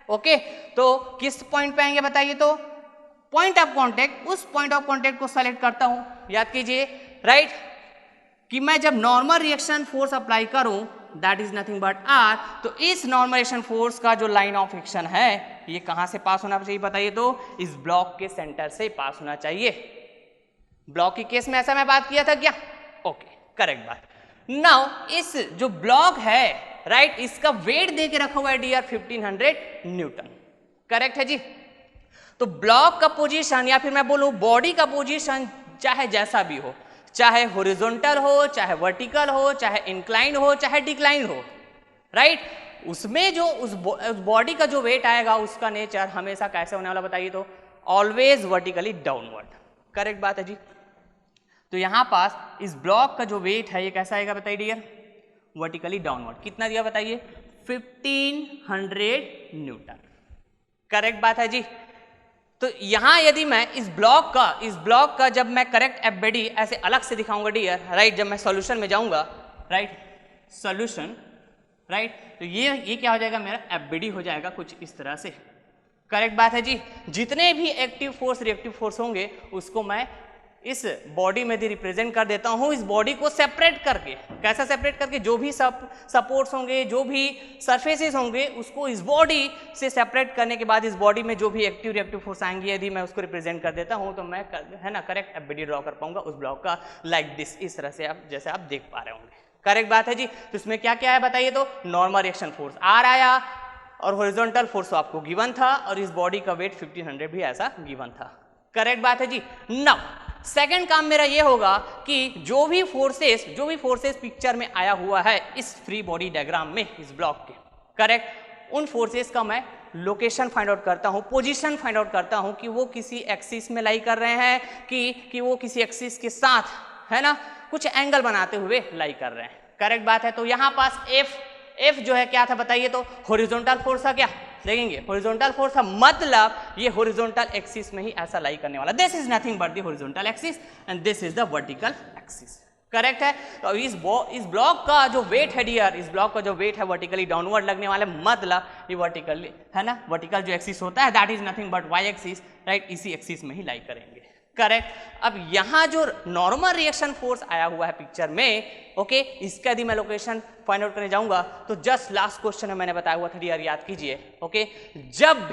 ओके, तो किस पॉइंट पे आएंगे, बताइए तो, पॉइंट ऑफ कॉन्टेक्ट, उस पॉइंट ऑफ कॉन्टेक्ट को सेलेक्ट करता हूं, याद कीजिए, राइट, कि मैं जब नॉर्मल रिएक्शन फोर्स अप्लाई करूं that is nothing but R. तो इस नॉर्मलाइजेशन फोर्स का जो लाइन ऑफ एक्शन है ये कहां से पास होना चाहिए बताइए? तो इस ब्लॉक के सेंटर से पास होना चाहिए। ब्लॉक के केस में ऐसा मैं बात किया था क्या? ओके, करेक्ट बात। नाउ इस जो ब्लॉक है राइट, इसका वेट दे के रखा हुआ है डियर 1500 न्यूटन, करेक्ट है जी। तो ब्लॉक का पोजीशन या फिर मैं बोलूं बॉडी का पोजीशन चाहे जैसा भी हो, चाहे हॉरिजॉन्टल हो, चाहे वर्टिकल हो, चाहे इंक्लाइन हो, चाहे डिक्लाइन हो, राइट, उसमें जो उस बॉडी का जो वेट आएगा उसका नेचर हमेशा कैसे होने वाला बताइए? तो ऑलवेज वर्टिकली डाउनवर्ड, करेक्ट बात है जी। तो यहां पास इस ब्लॉक का जो वेट है ये कैसा आएगा बताइए डियर? Vertically downward. कितना दिया बताइए? 1500 न्यूटन, करेक्ट बात है जी। तो यहां यदि मैं इस ब्लॉक का जब मैं करेक्ट एफबीडी ऐसे अलग से दिखाऊंगा डियर, राइट, जब मैं सॉल्यूशन में जाऊंगा, राइट, सॉल्यूशन, राइट, तो ये क्या हो जाएगा? मेरा एफबीडी हो जाएगा कुछ इस तरह से, करेक्ट बात है जी। जितने भी एक्टिव फोर्स रिएक्टिव फोर्स होंगे उसको मैं इस बॉडी में भी रिप्रेजेंट कर देता हूं, इस बॉडी को सेपरेट करके। कैसा सेपरेट करके? जो भी सपोर्ट्स होंगे, जो भी सरफेसेस होंगे, उसको इस बॉडी से सेपरेट करने के बाद इस बॉडी में जो भी एक्टिव रिएक्टिव फोर्स आएंगे यदि मैं उसको रिप्रेजेंट कर देता हूं तो मैं है ना करेक्ट एफबीडी ड्रॉ कर पाऊंगा उस ब्लॉक का, लाइक दिस, इस तरह से आप जैसे आप देख पा रहे होंगे, करेक्ट बात है जी। तो इसमें क्या क्या है बताइए? तो नॉर्मल रिएक्शन फोर्स आर आया और हॉरिजॉन्टल फोर्स आपको गिवन था और इस बॉडी का वेट 1500 भी ऐसा गिवन था, करेक्ट बात है जी। नाउ सेकंड काम मेरा ये होगा कि जो भी फोर्सेस पिक्चर में आया हुआ है इस फ्री बॉडी डायग्राम में इस ब्लॉक के, करेक्ट, उन फोर्सेस का मैं लोकेशन फाइंड आउट करता हूं, पोजीशन फाइंड आउट करता हूं कि वो किसी एक्सिस में लाई कर रहे हैं कि वो किसी एक्सिस के साथ है ना कुछ एंगल बनाते हुए लाई कर रहे हैं, करेक्ट बात है। तो यहां पास एफ जो है क्या था बताइए? तो हॉरिजॉन्टल फोर्स था क्या? देखेंगे हॉरिजॉन्टल फोर्स था, मतलब ये हॉरिजॉन्टल एक्सिस में ही ऐसा लाई करने वाला। This is nothing but the horizontal axis and this is the vertical axis, correct है। तो इस ब्लॉक का जो वेट है डियर, इस ब्लॉक का जो वेट है वर्टिकली डाउनवर्ड लगने वाला, मतलब ये वर्टिकली है ना, वर्टिकल जो एक्सिस होता है that is nothing but why axis, right, इसी एक्सिस में ही लाई करेंगे, करेक्ट। अब यहां जो नॉर्मल रिएक्शन फोर्स आया हुआ है पिक्चर में, ओके, इसका यदि मैं लोकेशन फाइंड आउट करने जाऊंगा तो जस्ट लास्ट क्वेश्चन में मैंने बताया हुआ था डियर, याद कीजिए, ओके, जब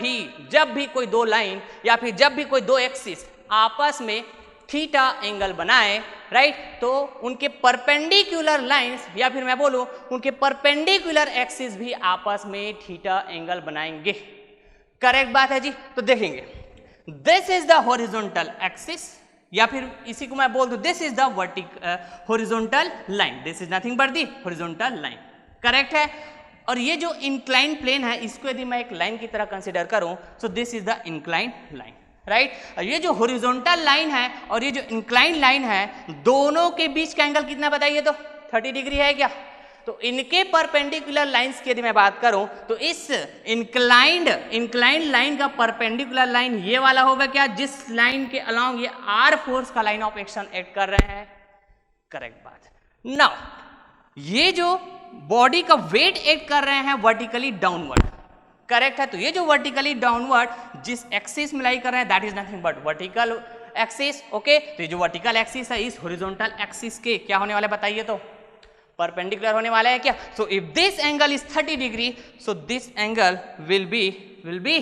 भी कोई दो लाइन या फिर जब भी कोई दो एक्सिस आपस में थीटा एंगल बनाए, राइट, तो उनके परपेंडिकुलर लाइंस या फिर मैं बोलूं उनके परपेंडिकुलर एक्सिस भी आपस में थीटा एंगल बनाएंगे, करेक्ट बात है जी। तो देखेंगे this is the horizontal axis या फिर इसी को मैं बोल दूं this is the horizontal line, this is nothing but the horizontal line, correct है। और ये जो इंक्लाइन प्लेन है इसको यदि मैं एक लाइन की तरह कंसीडर करूं तो this is the incline line, right. ये जो हॉरिजॉन्टल लाइन है और ये जो इंक्लाइन लाइन है दोनों के बीच का एंगल कितना बताइए? तो 30 डिग्री है क्या? तो इनके परपेंडिकुलर लाइंस की यदि मैं बात करूं तो इस इंक्लाइंड लाइन का परपेंडिकुलर लाइन ये वाला होगा क्या, जिस लाइन के अलोंग ये आर फोर्स का लाइन ऑफ एक्शन एक्ट कर रहे हैं, करेक्ट बात। नाउ ये जो बॉडी का वेट एक्ट कर रहे हैं वर्टिकली डाउनवर्ड, करेक्ट है। तो ये जो वर्टिकली डाउनवर्ड जिस एक्सिस में लाई कर रहे हैं that is nothing but vertical axis, okay. तो ये जो वर्टिकल एक्सिस है इस हॉरिजॉन्टल एक्सिस के क्या होने वाला बताइए? तो परपेंडिकुलर होने वाला है क्या? So if this angle is 30 degree so this angle will be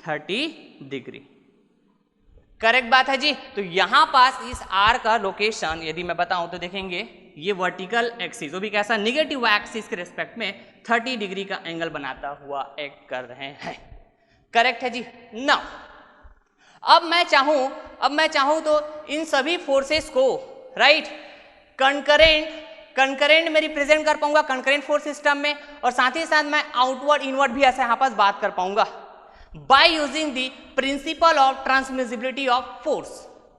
30 degree, correct बात है जी। तो यहां पास इस आर का लोकेशन यदि मैं बताऊं तो देखेंगे ये वर्टिकल एक्सिस वो भी कैसा निगेटिव एक्सिस के रिस्पेक्ट में 30 डिग्री का एंगल बनाता हुआ एक्ट कर रहे हैं, करेक्ट है जी। नाउ अब मैं चाहूं तो इन सभी फोर्सेस को, राइट, कंकरेंट में रिप्रेजेंट कर पाऊंगा कंकरेंट फोर्स सिस्टम में, और साथ ही साथ मैं आउटवर्ड इनवर्ड भी ऐसे यहां पास बात कर पाऊंगा by using the principal of transmissibility of force,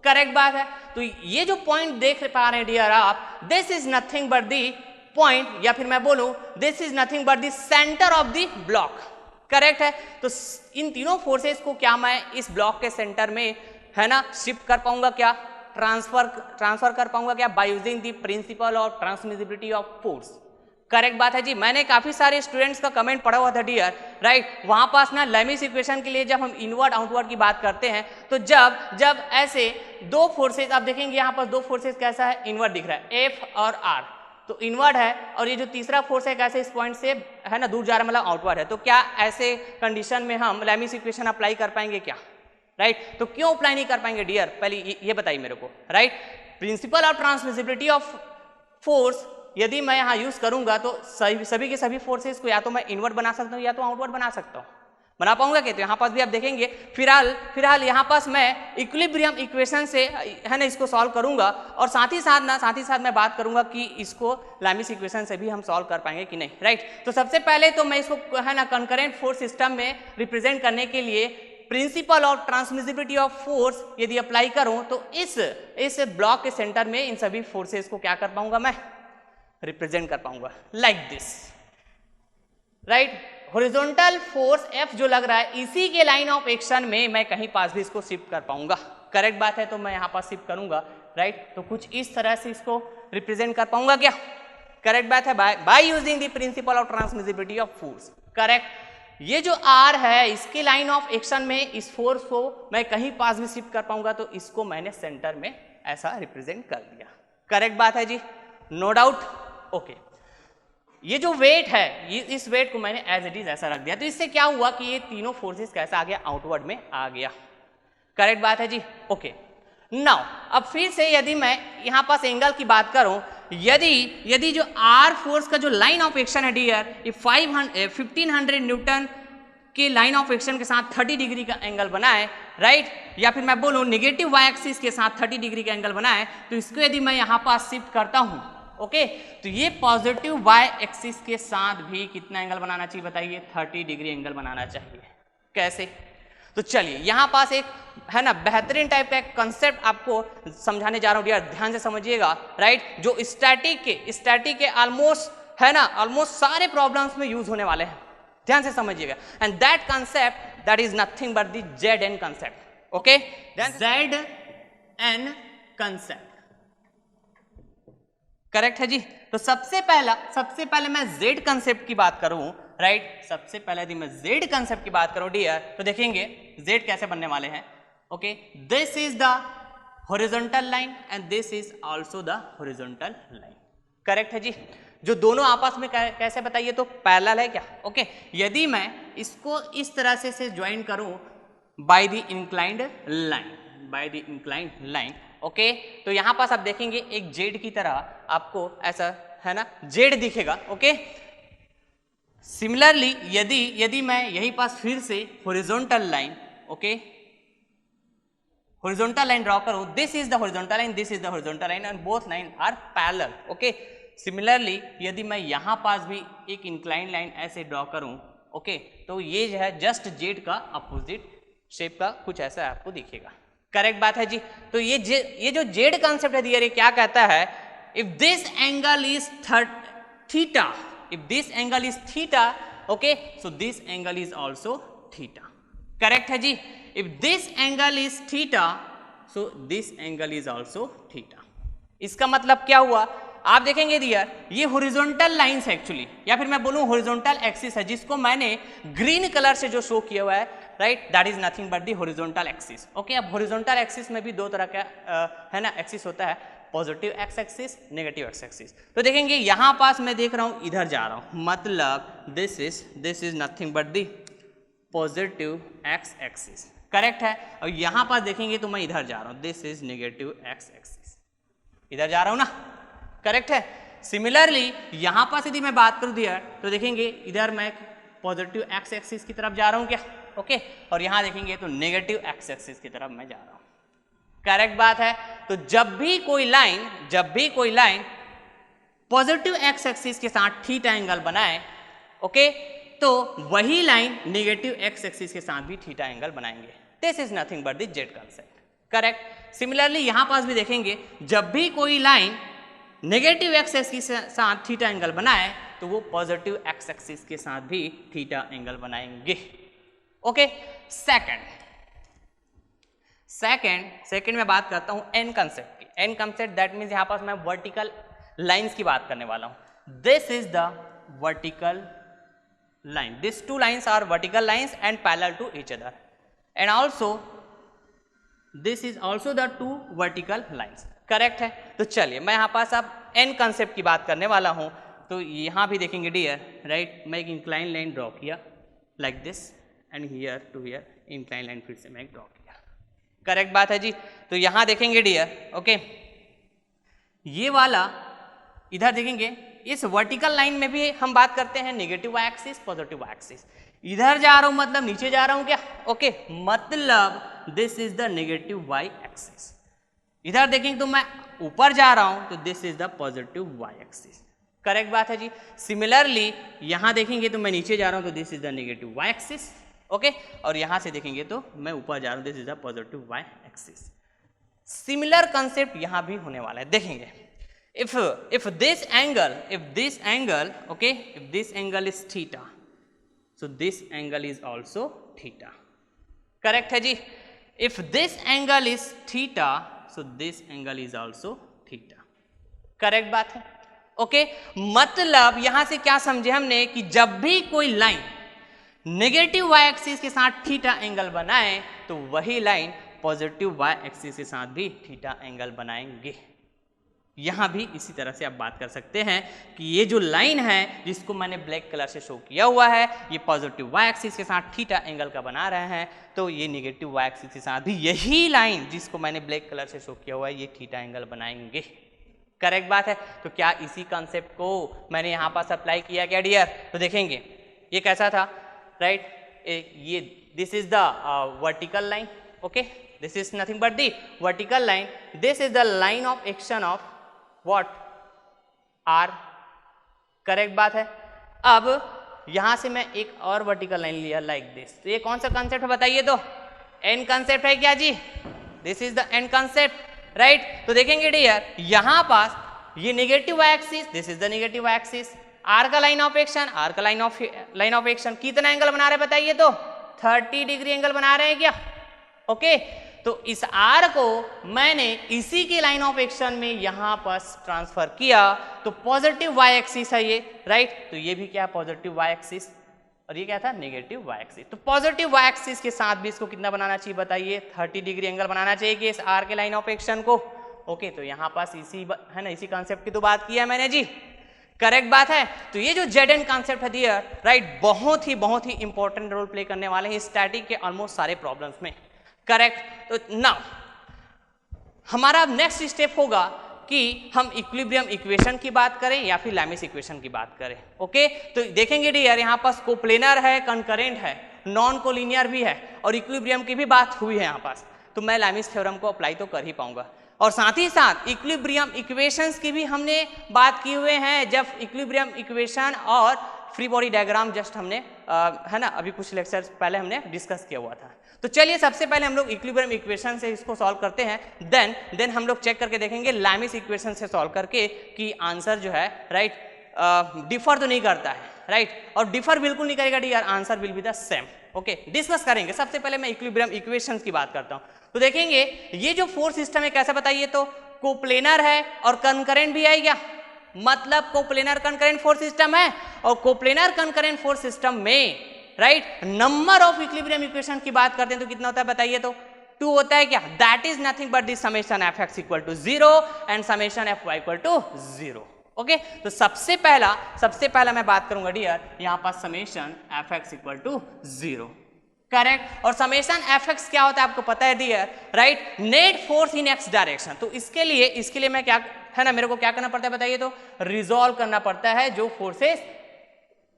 correct बात है। तो ये जो पॉइंट देख पा रहे हैं डियर आप, this is nothing but the point या फिर मैं बोलूं this is nothing but the centre of the block, correct है। तो इन तीनों फोर्सेस को क्या मैं इस ब्लॉक के सेंटर में है ना शिफ्ट कर पाऊंगा क्या, ट्रांसफर कर पाऊंगा क्या, by using the principal of transmissibility of force, correct बात है जी। मैंने काफी सारे स्टूडेंट्स का कमेंट पढ़ा हुआ था डियर, राइट, वहां पास ना लेमिस इक्वेशन के लिए जब हम इनवर्ड आउटवर्ड की बात करते हैं तो जब ऐसे दो फोर्सेस आप देखेंगे यहां पर दो फोर्सेस कैसा है इनवर्ड दिख रहा है एफ और आर, तो इनवर्ड है, और ये जो तीसरा फोर्स है कैसे इस पॉइंट से है ना दूर जा रहा है, मतलब आउटवर्ड है। तो क्या ऐसे कंडीशन में हम लैमिस इक्वेशन अप्लाई कर पाएंगे क्या? राइट तो क्यों अप्लाई नहीं कर पाएंगे डियर, पहले ये बताइए मेरे को। Right principal of transmissibility of force यदि मैं यहाँ यूज करूंगा तो सभी के सभी फोर्सेस को या तो मैं इनवर्ड बना सकता हूँ या तो आउटवर्ड बना सकता हूँ। बना पाऊंगा क्या? तो यहाँ पास भी आप देखेंगे फिलहाल यहाँ पास मैं इक्विलिब्रियम इक्वेशन से है ना इसको सॉल्व करूंगा, और साथ ही साथ मैं बात करूंगा कि इसको लैमिस इक्वेशन से भी हम सॉल्व कर पाएंगे कि नहीं। राइट तो सबसे पहले तो मैं इसको है ना कंकरेंट फोर्स सिस्टम में रिप्रेजेंट करने के लिए principal of transmissibility of force यदि अप्लाई करूं तो इस ब्लॉक के सेंटर में इन सभी फोर्सेस को क्या कर पाऊंगा, मैं रिप्रेजेंट कर पाऊंगा like this. Right horizontal force F जो लग रहा है इसी के लाइन ऑफ एक्शन में मैं कहीं पास भी इसको शिफ्ट कर पाऊंगा। करेक्ट बात है, तो मैं यहाँ पास शिफ्ट करूंगा। राइट तो कुछ इस तरह से इसको रिप्रेजेंट कर पाऊंगा क्या? करेक्ट बात है, by using the principal of transmissibility of force. Correct ये जो R है इसके लाइन ऑफ एक्शन में इस फोर्स को मैं कहीं पास भी शिफ्ट कर पाऊंगा, तो इसको मैंने सेंटर में ऐसा रिप्रेजेंट कर दिया। करेक्ट बात है जी, नो डाउट। ओके ये जो वेट है इस वेट को मैंने एज इट इज ऐसा रख दिया, तो इससे क्या हुआ कि ये तीनों फोर्सेस कैसा आ गया, आउटवर्ड में आ गया। करेक्ट बात है जी। ओके नाउ अब फिर से यदि मैं यहाँ पास एंगल की बात करूं, यदि जो आर फोर्स का जो लाइन ऑफ एक्शन है डियर, ये 1500 न्यूटन के लाइन ऑफ एक्शन के साथ 30 डिग्री का एंगल बनाए, राइट या फिर मैं बोलूं नेगेटिव वाई एक्सिस के साथ 30 डिग्री का एंगल बनाए, तो इसको यदि मैं यहाँ पास शिफ्ट करता हूं, ओके तो ये पॉजिटिव वाई एक्सिस के साथ भी कितना एंगल बनाना चाहिए बताइए, 30 डिग्री एंगल बनाना चाहिए। कैसे? तो चलिए यहाँ पास एक है ना बेहतरीन टाइप का कंसेप्ट आपको समझाने जा रहा हूँ डियर, ध्यान से समझिएगा। राइट जो स्टैटिक के ऑलमोस्ट सारे प्रॉब्लम्स में यूज होने वाले हैं, ध्यान से समझिएगा। And that concept that is nothing but the ZN concept. Okay ZN concept correct है जी। तो सबसे पहले मैं Z कंसेप्ट की बात करूं, राइट सबसे पहले यदि मैं Z कंसेप्ट की बात करूं डियर, तो देखेंगे Z कैसे बनने वाले हैं। Okay this is the horizontal line and this is also the horizontal line. Correct है जी। जो दोनों आपस में कैसे बताइए, तो पैरेलल है क्या? ओके यदि मैं इसको इस तरह से ज्वाइन करूं bye the inclined line, okay तो यहां पास आप देखेंगे एक जेड की तरह आपको ऐसा है ना जेड दिखेगा। ओके सिमिलरली यदि मैं यहीं पास फिर से horizontal line, okay horizontal line draw करूं, this is the horizontal line, this is the horizontal line and both line are parallel. Okay similarly यदि मैं यहां पास भी एक इंक्लाइन लाइन ऐसे ड्रॉ करूं, ओके तो ये जो है जस्ट जेड का अपोजिट शेप का कुछ ऐसा आपको दिखेगा। करेक्ट बात है जी। तो ये जो जेड कंसेप्ट है दियर, ये क्या कहता है, if this angle is theta, if this angle is theta, okay so this angle is also theta. Correct है जी। If this angle is theta so this angle is also theta. इसका मतलब क्या हुआ, आप देखेंगे दियर ये हॉरिजॉन्टल लाइंस एक्चुअली, या फिर मैं बोलूं हॉरिजॉन्टल एक्सिस है, जिसको मैंने ग्रीन कलर से जो शो किया हुआ है, right that is nothing but the horizontal axis. Okay अब हॉरिजॉन्टल एक्सिस में भी दो तरह का है ना एक्सिस होता है, positive x axis, negative x axis. तो देखेंगे यहां पास मैं देख रहा हूं इधर जा रहा हूं, मतलब this is nothing but the positive x axis. Correct है। और यहां पास देखेंगे तो मैं इधर जा रहा हूं, this is negative x axis, इधर जा रहा हूं ना। करेक्ट है। सिमिलरली यहां पास यदि मैं बात करूं दिया, तो देखेंगे इधर मैं पॉजिटिव एक्स एक्सिस की तरफ जा रहा हूं क्या, ओके और यहां देखेंगे तो नेगेटिव एक्स एक्सिस की तरफ मैं जा रहा हूं। करेक्ट बात है। तो जब भी कोई लाइन पॉजिटिव एक्स एक्सिस के साथ थीटा एंगल बनाए, ओके तो वही लाइन नेगेटिव एक्स एक्सिस के साथ भी थीटा एंगल बनाएंगे। This is nothing but the Z concept. Correct. Similarly यहां पास भी देखेंगे जब भी कोई लाइन नेगेटिव एक्स एक्सिस के साथ थीटा एंगल बनाए, तो वो पॉजिटिव एक्स एक्सिस के साथ भी थीटा एंगल बनाएंगे। ओके सेकंड में बात करता हूं एन कंसेप्ट की। एन कंसेप्ट दैट मीन्स यहां पास मैं वर्टिकल लाइंस की बात करने वाला हूं। This is the vertical line, these two lines are vertical lines and parallel to each other, and also this is also the two vertical lines. Correct है। तो चलिए मैं यहाँ पास अब एन कंसेप्ट की बात करने वाला हूँ। तो यहाँ भी देखेंगे डियर, राइट, मैं एक इंक्लाइन लाइन ड्रॉ किया like this and here to here incline line फिर से मैं ड्रॉ किया। करेक्ट बात है जी। तो यहाँ देखेंगे डियर, ओके, ये वाला इधर देखेंगे, इस वर्टिकल लाइन में भी हम बात करते हैं negative Y axis, positive y axis. इधर जा रहा हूं मतलब नीचे जा रहा हूं क्या, ओके, मतलब this is the negative Y axis. इधर देखेंगे तो मैं ऊपर जा रहा हूं तो this is the positive y axis. Correct बात है जी। सिमिलरली यहां देखेंगे तो मैं नीचे जा रहा हूं तो this is the negative Y axis, okay, और यहां से देखेंगे तो मैं ऊपर जा रहा हूं, this is the positive y axis. Similar concept यहां भी होने वाला है, देखेंगे। if this angle, okay, if this angle is theta, so this angle is also theta. Correct है जी। if this angle is theta, so this angle is also theta. Correct बात है, okay. मतलब यहां से क्या समझे हमने कि जब भी कोई लाइन नेगेटिव वाई एक्सिस के साथ थीटा एंगल बनाए तो वही लाइन पॉजिटिव वाई एक्सिस के साथ भी थीटा एंगल बनाएंगे। यहां भी इसी तरह से आप बात कर सकते हैं कि ये जो लाइन है जिसको मैंने ब्लैक कलर से शो किया हुआ है, ये पॉजिटिव वाई एक्सिस के साथ थीटा एंगल का बना रहे हैं, तो ये नेगेटिव वाई एक्सिस के साथ भी यही लाइन जिसको मैंने ब्लैक कलर से शो किया हुआ है, ये थीटा एंगल बनाएंगे। करेक्ट बात है। तो क्या इसी कॉन्सेप्ट को मैंने यहाँ पास अप्लाई किया क्या डियर? तो देखेंगे ये कैसा था, राइट, ये this is the vertical line, okay, this is nothing but the vertical line, this is the line of action of what, R. Correct बात है। अब यहां से मैं एक और वर्टिकल लाइन लिया लाइक दिस, तो ये कौन सा कंसेप्ट है बताइए? तो एन कंसेप्ट है क्या जी? This is the an concept, right. तो देखेंगे डियर यहां पास ये negative Y axis, this is the negative Y axis, R का लाइन ऑफ एक्शन, आर का लाइन ऑफ एक्शन कितना एंगल बना रहे बताइए? तो 30 डिग्री एंगल बना रहे हैं क्या? ओके, तो इस आर को मैंने इसी के लाइन ऑफ एक्शन में यहां पर ट्रांसफर किया, तो पॉजिटिव वाई एक्सिस है ये, राइट। तो ये भी क्या, पॉजिटिव वाई एक्सिस, और ये क्या था, नेगेटिव वाई एक्सिस। तो पॉजिटिव वाई एक्सिस के साथ भी इसको कितना बनाना चाहिए बताइए? 30 डिग्री एंगल बनाना चाहिए कि इस आर के लाइन ऑफ एक्शन को। ओके, तो यहां पास इसी है ना, इसी कॉन्सेप्ट की तो बात किया मैंने जी। करेक्ट बात है। तो ये जो जेड एन कॉन्सेप्ट है डियर, राइट, बहुत ही इंपॉर्टेंट रोल प्ले करने वाले हैं स्टैटिक के ऑलमोस्ट सारे प्रॉब्लम्स में। करेक्ट। तो नाउ हमारा नेक्स्ट स्टेप होगा कि हम इक्विलिब्रियम इक्वेशन की बात करें या फिर लैमिस इक्वेशन की बात करें। ओके, तो देखेंगे डियर यहाँ पास कोप्लेनर है, कंकरेंट है, नॉन कोलिनियर भी है और इक्विलिब्रियम की भी बात हुई है यहाँ पास, तो मैं लैमिस थ्योरम को अप्लाई तो कर ही पाऊंगा। और साथ ही साथ इक्विलिब्रियम इक्वेशंस की भी हमने बात की हुए हैं, जब इक्विलिब्रियम इक्वेशन और फ्री बॉडी डायग्राम जस्ट हमने है ना अभी कुछ लेक्चर्स पहले हमने डिस्कस किया हुआ था। तो चलिए सबसे पहले हम लोग इक्विलिब्रियम इक्वेशन से इसको सॉल्व करते हैं, देन हम लोग चेक करके देखेंगे लैमिस इक्वेशन से सॉल्व करके कि आंसर जो है, राइट, डिफर तो नहीं करता है, राइट, और डिफर बिल्कुल नहीं करेगा dear, answer will be the same. Okay, discuss करेंगे। सबसे पहले मैं इक्विलिब्रियम इक्वेशंस की बात करता हूं। तो देखेंगे ये जो फोर्स सिस्टम है कैसा बताइए? तो कोप्लेनर है और कंकरेंट भी है क्या? मतलब कोप्लेनर कंकरेंट फोर्स सिस्टम है, और कोप्लेनर कंकरेंट फोर्स सिस्टम में, right, number of equilibrium equation की बात करते हैं तो कितना होता है बताइए? तो 2 होता है क्या? That is nothing but the summation F x equal to 0 and summation F y equal to 0। Okay, तो सबसे पहला मैं बात करूंगा डियर यहां पर summation F x equal to 0। Correct. और समेशन एफ एक्स क्या होता है आपको पता है dear, right, net force in x direction. तो इसके लिए मैं क्या है ना, मेरे को क्या करना पड़ता है बताइए? तो रिजॉल्व करना पड़ता है जो फोर्सेस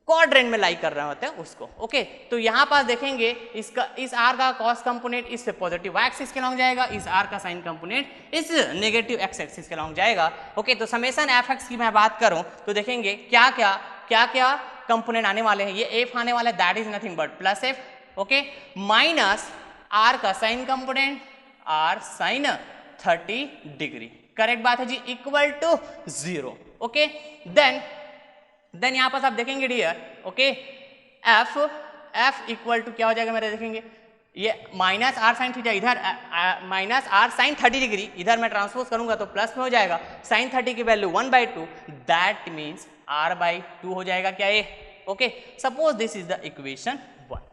क्वाड्रेंट में लाई कर रहे होते हैं उसको। ओके, तो यहां पास देखेंगे इस आर का कॉस कंपोनेंट इस पॉजिटिव वाई एक्सिस के लॉन्ग जाएगा, इस आर का साइन कंपोनेंट इस नेगेटिव एक्स एक्सिस के लॉन्ग जाएगा। ओके, तो समेशन एफ एक्स की मैं बात करूं तो देखेंगे क्या क्या कंपोनेंट आने वाले हैं। ये एफ आने वाला है, that is nothing but plus F, okay, minus R का sine component, R sine 30 degree. Correct बात है जी, इक्वल टू 0। ओके, देन यहां पर आप देखेंगे dear, okay, F equal to क्या हो जाएगा मेरे? देखेंगे ये माइनस आर साइन थीटा, इधर माइनस आर साइन 30 डिग्री, इधर मैं ट्रांसपोज करूंगा तो प्लस में हो जाएगा। साइन 30 की वैल्यू 1/2, दैट मीन्स r/2 हो जाएगा क्या ये? Okay, suppose this is the equation 1।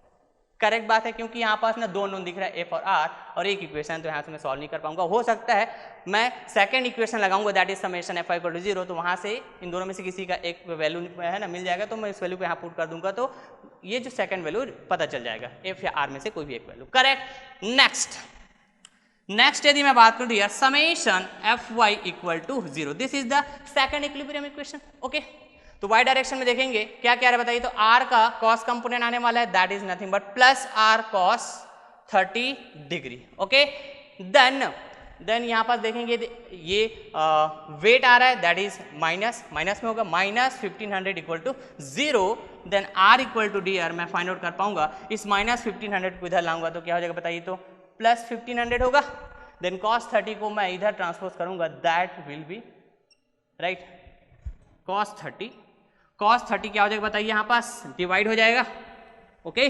Correct बात है, क्योंकि यहाँ पास ना दो नोन दिख रहा है एफ और आर, और एक इक्वेशन, तो यहाँ से मैं सॉल्व नहीं कर पाऊंगा। हो सकता है मैं सेकंड इक्वेशन लगाऊंगा, that is summation F equal to 0, तो वहाँ से इन दोनों में से किसी का एक वैल्यू है ना मिल जाएगा, तो मैं इस वैल्यू को यहाँ पुट कर दूंगा, तो ये जो सेकंड वैल्यू पता चल जाएगा, एफ या आर में से कोई भी एक वैल्यू। करेक्ट। नेक्स्ट यदि मैं बात करूँ dear, summation F y equal to 0, this is the second equilibrium equation. Okay, तो वाई डायरेक्शन में देखेंगे क्या क्या है बताइए, तो आर का कॉस कंपोनेंट आने वाला है, that is nothing but plus R cos 30 degree. Okay, then यहाँ पास देखेंगे ये वेट आ रहा है, दैट इज माइनस में होगा, minus 1500 equal to 0, then R equal to D R मैं फाइंड आउट कर पाऊंगा, इस माइनस 1500 को इधर लाऊंगा तो क्या हो जाएगा बताइए, तो प्लस 1500 होगा, देन कॉस 30 को मैं इधर ट्रांसपोज करूंगा, that will B right cos 30 क्या हो जाएगा बताइए, यहाँ पास डिवाइड हो जाएगा। Okay,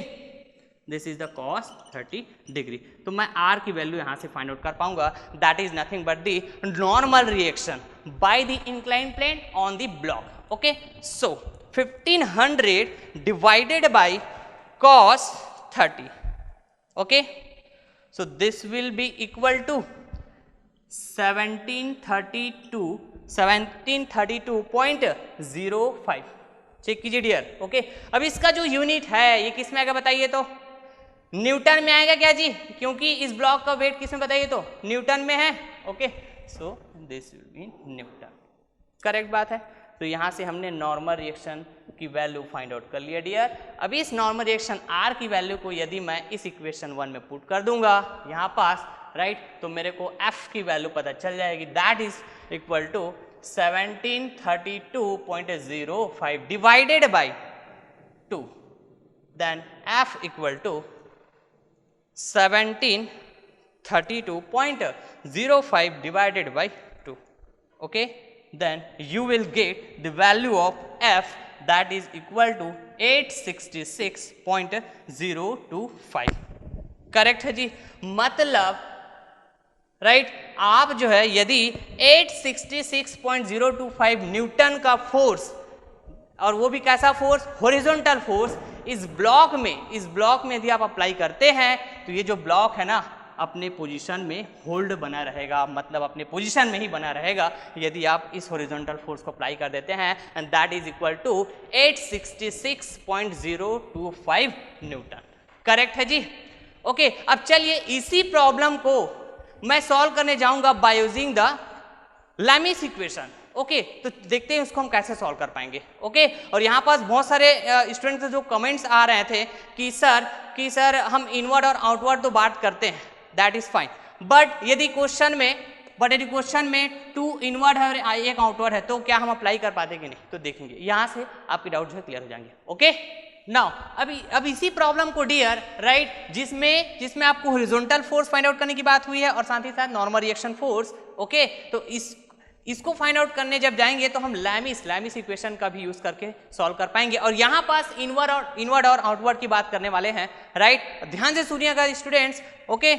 this is the cos 30 degree, तो मैं आर की वैल्यू यहाँ से फाइंड आउट कर पाऊंगा, that is nothing but the normal reaction by the incline plane on the block. Okay, so 1500 divided by cos 30, okay, so this will be equal to 1732.05। Check कीजिए dear. Okay, अब इसका जो unit है ये किस में आएगा बताइए, तो न्यूटन में आएगा क्या जी, क्योंकि इस ब्लॉक का वेट किस में बताइए, तो न्यूटन में है। Okay, so this will be Newton. Correct बात है, तो यहाँ से हमने नॉर्मल रिएक्शन की वैल्यू फाइंड आउट कर लिया डियर। अभी इस नॉर्मल रिएक्शन आर की वैल्यू को यदि मैं इस इक्वेशन 1 में पुट कर दूंगा यहाँ पास राइट, तो मेरे को एफ की वैल्यू पता चल जाएगी, that is equal to 1732.05 divided by 2, then F equal to 1732.05 divided by 2. Okay, then you will get the value of f, that is equal to 866.025. Correct है जी, मतलब राइट आप जो है यदि 866.025 न्यूटन का फोर्स, और वो भी कैसा फोर्स, हॉरिजॉन्टल फोर्स, इस ब्लॉक में यदि आप अप्लाई करते हैं तो ये जो ब्लॉक है ना अपने पोजीशन में होल्ड बना रहेगा, मतलब अपने पोजीशन में ही बना रहेगा यदि आप इस हॉरिजॉन्टल फोर्स को अप्लाई कर देते हैं, and that is equal to 866.025 newton. Correct है जी। ओके, अब चलिए इसी प्रॉब्लम को मैं सॉल्व करने जाऊंगा by using the Lami's equation. Okay, तो देखते हैं उसको हम कैसे सॉल्व कर पाएंगे। ओके, और यहाँ पास बहुत सारे स्टूडेंट्स जो कमेंट्स आ रहे थे कि सर हम इनवर्ड और आउटवर्ड तो बात करते हैं, दैट इज फाइन, बट यदि क्वेश्चन में 2 इनवर्ड है और 1 आउटवर्ड है तो क्या हम अप्लाई कर पाते कि नहीं, तो देखेंगे यहाँ से आपके डाउट जो है क्लियर हो जाएंगे। ओके, नाउ अब इसी प्रॉब्लम को डियर राइट जिसमें आपको हॉरिजॉन्टल फोर्स फाइंड आउट करने की बात हुई है और साथ ही साथ नॉर्मल रिएक्शन फोर्स। ओके, तो इसको फाइंड आउट करने जब जाएंगे तो हम लैमिस इक्वेशन का भी यूज करके सॉल्व कर पाएंगे, और यहाँ पास इनवर्ड और आउटवर्ड की बात करने वाले हैं राइट। ध्यान से सुनिएगा स्टूडेंट्स। ओके,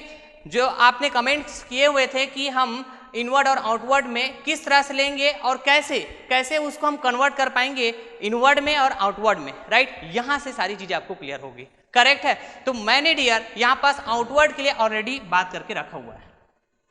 जो आपने कमेंट्स किए हुए थे कि हम इनवर्ड और आउटवर्ड में किस तरह से लेंगे और कैसे उसको हम कन्वर्ट कर पाएंगे इनवर्ड में और आउटवर्ड में राइट, यहाँ से सारी चीजें आपको क्लियर होगी। करेक्ट है, तो मैंने डियर यहाँ पास आउटवर्ड के लिए ऑलरेडी बात करके रखा हुआ है,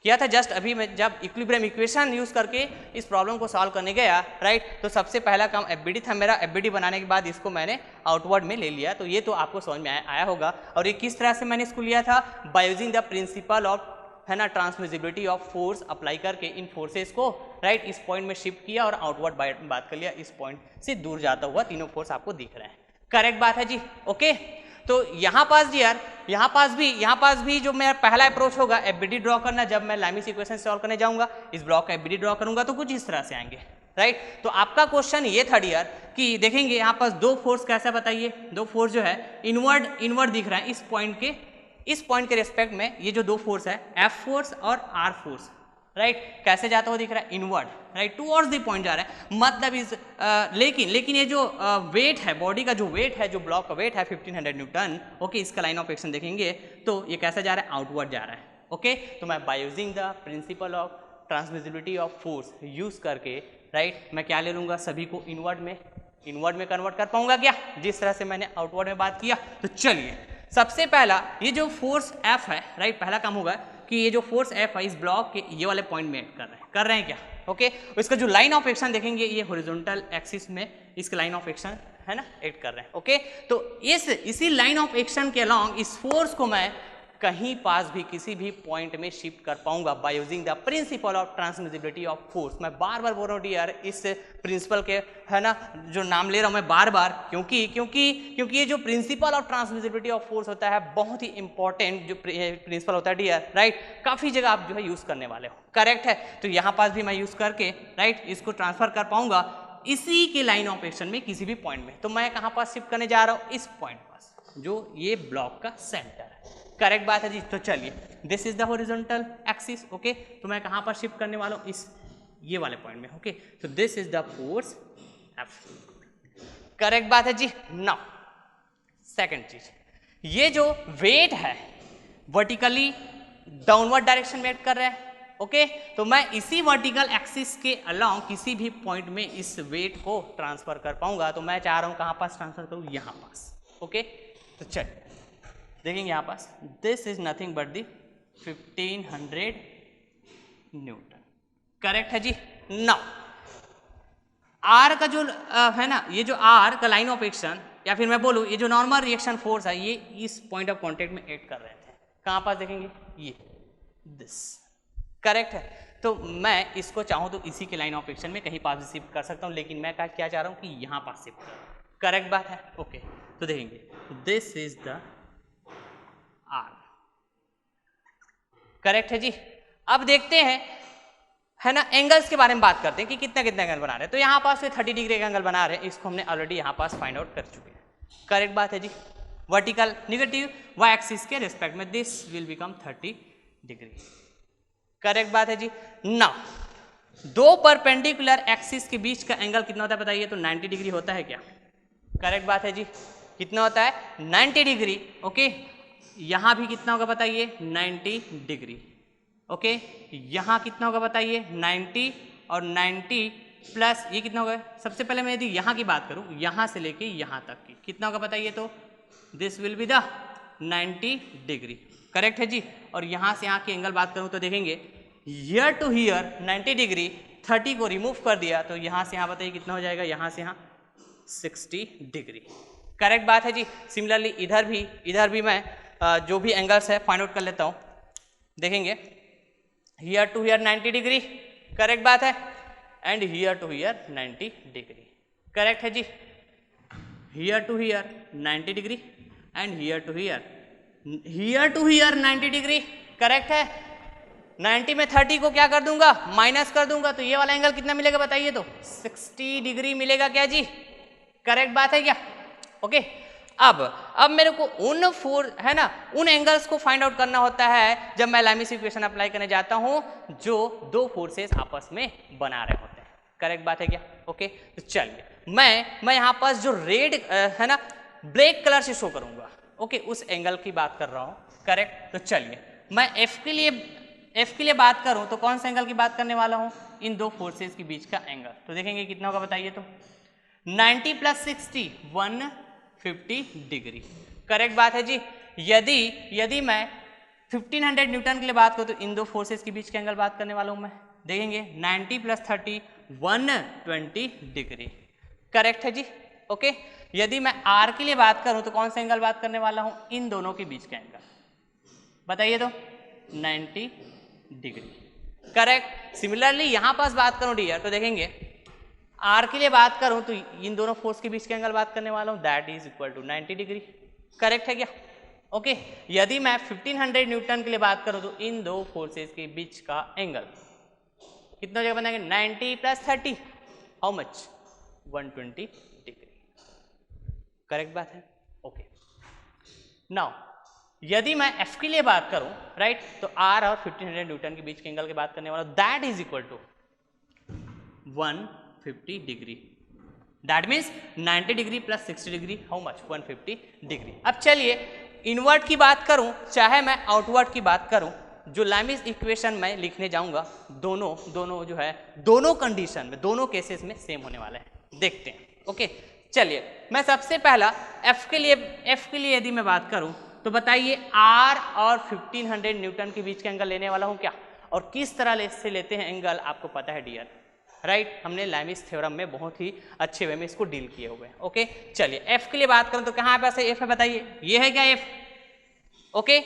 किया था जस्ट अभी मैं जब इक्विलिब्रियम इक्वेशन यूज करके इस प्रॉब्लम को सॉल्व करने गया राइट, तो सबसे पहला काम एफबीडी था मेरा, एफबीडी बनाने के बाद इसको मैंने आउटवर्ड में ले लिया, तो ये तो आपको समझ में आया होगा। और ये किस तरह से मैंने इसको लिया था, by using the principle of है ना ट्रांसमिसिबिलिटी ऑफ फोर्स अप्लाई करके इन फोर्सेस को राइट इस पॉइंट में शिफ्ट किया और आउटवर्ड बात कर लिया, इस पॉइंट से दूर जाता हुआ तीनों फोर्स आपको दिख रहे हैं। करेक्ट बात है जी। ओके, तो यहाँ पास भी जो मेरा पहला अप्रोच होगा एफबीडी ड्रॉ करना, जब मैं लैमिस इक्वेशन सॉल्व करने जाऊंगा इस ब्लॉक का एफबीडी ड्रॉ करूंगा तो कुछ इस तरह से आएंगे राइट। तो आपका क्वेश्चन ये था डियर कि देखेंगे यहाँ पास दो फोर्स कैसा बताइए, दो फोर्स जो है इनवर्ड दिख रहा है इस पॉइंट के रेस्पेक्ट में, ये जो दो फोर्स है एफ फोर्स और आर फोर्स राइट, कैसे जाता हुआ दिख रहा है inward right, towards the point जा रहा है, मतलब इस लेकिन ये जो वेट है, बॉडी का जो वेट है, जो ब्लॉक का वेट है 1500 न्यूटन। ओके, इसका लाइन ऑफ एक्शन देखेंगे तो ये कैसा जा रहा है, आउटवर्ड जा रहा है। ओके, तो मैं by using the principal of transmissibility of force use करके राइट मैं क्या ले लूंगा, सभी को इनवर्ड में कन्वर्ट कर पाऊंगा क्या, जिस तरह से मैंने आउटवर्ड में बात किया। तो चलिए सबसे पहला ये जो फोर्स F है, राइट, पहला काम होगा कि ये जो फोर्स F है इस ब्लॉक के ये वाले पॉइंट में ऐड कर रहे हैं क्या, ओके। इसका जो लाइन ऑफ एक्शन देखेंगे ये हॉरिजॉन्टल एक्सिस में इसका लाइन ऑफ एक्शन है ना ऐड कर रहे हैं, ओके। तो इसी लाइन ऑफ एक्शन के अलॉन्ग इस फोर्स को मैं कहीं पास भी किसी भी पॉइंट में शिफ्ट कर पाऊंगा by using the principal of transmissibility of force. मैं बार बार बोल रहा हूँ डियर इस प्रिंसिपल के, है ना, जो नाम ले रहा हूँ मैं बार बार, क्योंकि ये जो principal of transmissibility of force होता है बहुत ही इंपॉर्टेंट जो प्रिंसिपल होता है डियर, राइट, काफी जगह आप जो है यूज करने वाले हो, करेक्ट है। तो यहाँ पास भी मैं यूज करके, राइट, इसको ट्रांसफर कर पाऊंगा इसी के लाइन ऑफ एक्शन में किसी भी पॉइंट में। तो मैं कहाँ पास शिफ्ट करने जा रहा हूँ, इस पॉइंट पास जो ये ब्लॉक का सेंटर है, करेक्ट बात है जी। तो चलिए this is the horizontal axis, okay. तो मैं कहाँ पर शिफ्ट करने वाला हूँ, इस ये वाले पॉइंट में, ओके। तो this is the force F, correct बात है जी। नाउ सेकंड चीज, ये जो वेट है वर्टिकली डाउनवर्ड डायरेक्शन में एक्ट कर रहा है, ओके। तो मैं इसी वर्टिकल एक्सिस के अलोंग किसी भी पॉइंट में इस वेट को ट्रांसफर कर पाऊंगा। तो मैं चाह रहा हूँ कहाँ पास ट्रांसफर करूँ, यहाँ पास, ओके। तो चलिए देखेंगे यहाँ पास, this is nothing but the 1500 newton, correct है जी। नाउ आर का जो है ना, ये जो आर का लाइन ऑफ एक्शन या फिर मैं बोलूँ ये जो नॉर्मल रिएक्शन फोर्स है ये इस पॉइंट ऑफ कॉन्टेक्ट में ऐड कर रहे थे, कहाँ पास देखेंगे, ये दिस, करेक्ट है। तो मैं इसको चाहूँ तो इसी के लाइन ऑफ एक्शन में कहीं पास भी शिफ्ट कर सकता हूँ, लेकिन मैं क्या चाह रहा हूँ कि यहाँ पास शिफ्ट करूँ, करेक्ट बात है, ओके। तो देखेंगे this is the R, correct है जी। अब देखते हैं, है ना, एंगल्स के बारे में बात करते हैं कि कितना एंगल बना रहे हैं। तो यहाँ पास 30 डिग्री का एंगल बना रहे हैं, इसको हमने ऑलरेडी यहाँ पास फाइंड आउट कर चुके हैं, करेक्ट बात है जी। वर्टिकल नेगेटिव वाई एक्सिस के रिस्पेक्ट में this will become 30 degree, correct बात है जी। नाउ दो परपेंडिकुलर एक्सिस के बीच का एंगल कितना होता है बताइए, तो 90 डिग्री होता है क्या, करेक्ट बात है जी। कितना होता है, 90 डिग्री, ओके। यहां भी कितना होगा बताइए, 90 डिग्री, ओके। यहां कितना होगा बताइए, 90, और 90 प्लस ये कितना होगा। सबसे पहले मैं यदि यहां की बात करूं, यहां से लेके यहां तक की कितना होगा बताइए, तो this will be the 90 degree, correct है जी। और यहां से यहां की एंगल बात करूं तो देखेंगे हियर टू हियर 90 डिग्री, 30 को रिमूव कर दिया तो यहां से यहां बताइए कितना हो जाएगा, यहां से यहां 60 डिग्री, करेक्ट बात है जी। सिमिलरली इधर भी मैं जो भी एंगल्स है फाइंड आउट कर लेता हूं। देखेंगे here to here 90 degree, correct बात है, and here to here 90 degree, correct है जी। Here to here 90 degree and here to here 90 degree, correct है। 90 में 30 को क्या कर दूंगा, माइनस कर दूंगा, तो ये वाला एंगल कितना मिलेगा बताइए, तो 60 डिग्री मिलेगा क्या जी, करेक्ट बात है क्या, ओके। अब मेरे को उन एंगल्स को फाइंड आउट करना होता है जब मैं लैमिस इक्वेशन अप्लाई करने जाता हूं जो दो फोर्सेस आपस में बना रहे होते हैं, करेक्ट बात है क्या, ओके। तो चलिए मैं यहाँ पास जो रेड है ना ब्लैक कलर से शो करूंगा, ओके, उस एंगल की बात कर रहा हूँ, करेक्ट। तो चलिए मैं एफ के लिए बात करूं तो कौन सा एंगल की बात करने वाला हूं, इन दो फोर्सेस के बीच का एंगल। तो देखेंगे कितना होगा बताइए, तो 90 प्लस 60 150 डिग्री, करेक्ट बात है जी। यदि मैं 1500 न्यूटन के लिए बात करूं तो इन दो फोर्सेस के बीच का एंगल बात करने वाला हूं मैं। देखेंगे 90 प्लस 30 120 डिग्री, करेक्ट है जी, ओके। यदि मैं आर के लिए बात करूं तो कौन सा एंगल बात करने वाला हूं, इन दोनों के बीच का एंगल बताइए, तो 90 डिग्री, करेक्ट। सिमिलरली यहां पास बात करूं डियर, तो देखेंगे आर के लिए बात करूं तो इन दोनों फोर्स के बीच के एंगल बात करने वाला हूं, that is equal to 90 degree, correct है क्या, ओके। यदि मैं 1500 न्यूटन के लिए बात करूं तो इन दो फोर्सेस के बीच का एंगल कितना जगह बनाएंगे, 90 plus 30 how much 120 degree, correct बात है, ओके। नाउ यदि मैं एफ के लिए बात करूं, राइट, तो आर और 1500 न्यूटन के बीच के एंगल की बात करने वाला, that is equal to 150 degree, that means 90 degree plus 60 degree how much 150 degree. अब चलिए इनवर्ट की बात करूं चाहे मैं आउटवर्ड की बात करूं, जो लैमिस इक्वेशन मैं लिखने जाऊंगा दोनों जो है दोनों कंडीशन में दोनों केसेस में सेम होने वाले हैं, देखते हैं, ओके। चलिए मैं सबसे पहला एफ के लिए यदि मैं बात करूं तो बताइए आर और 1500 न्यूटन के बीच का एंगल लेने वाला हूं क्या, और किस तरह से लेते हैं एंगल आपको पता है डियर, राइट। हमने लैमिस थ्योरम में बहुत ही अच्छे वे में इसको डील किए हुए हैं। ओके चलिए एफ के लिए बात करें तो कहाँ पास है एफ है, बताइए ये है क्या F. Okay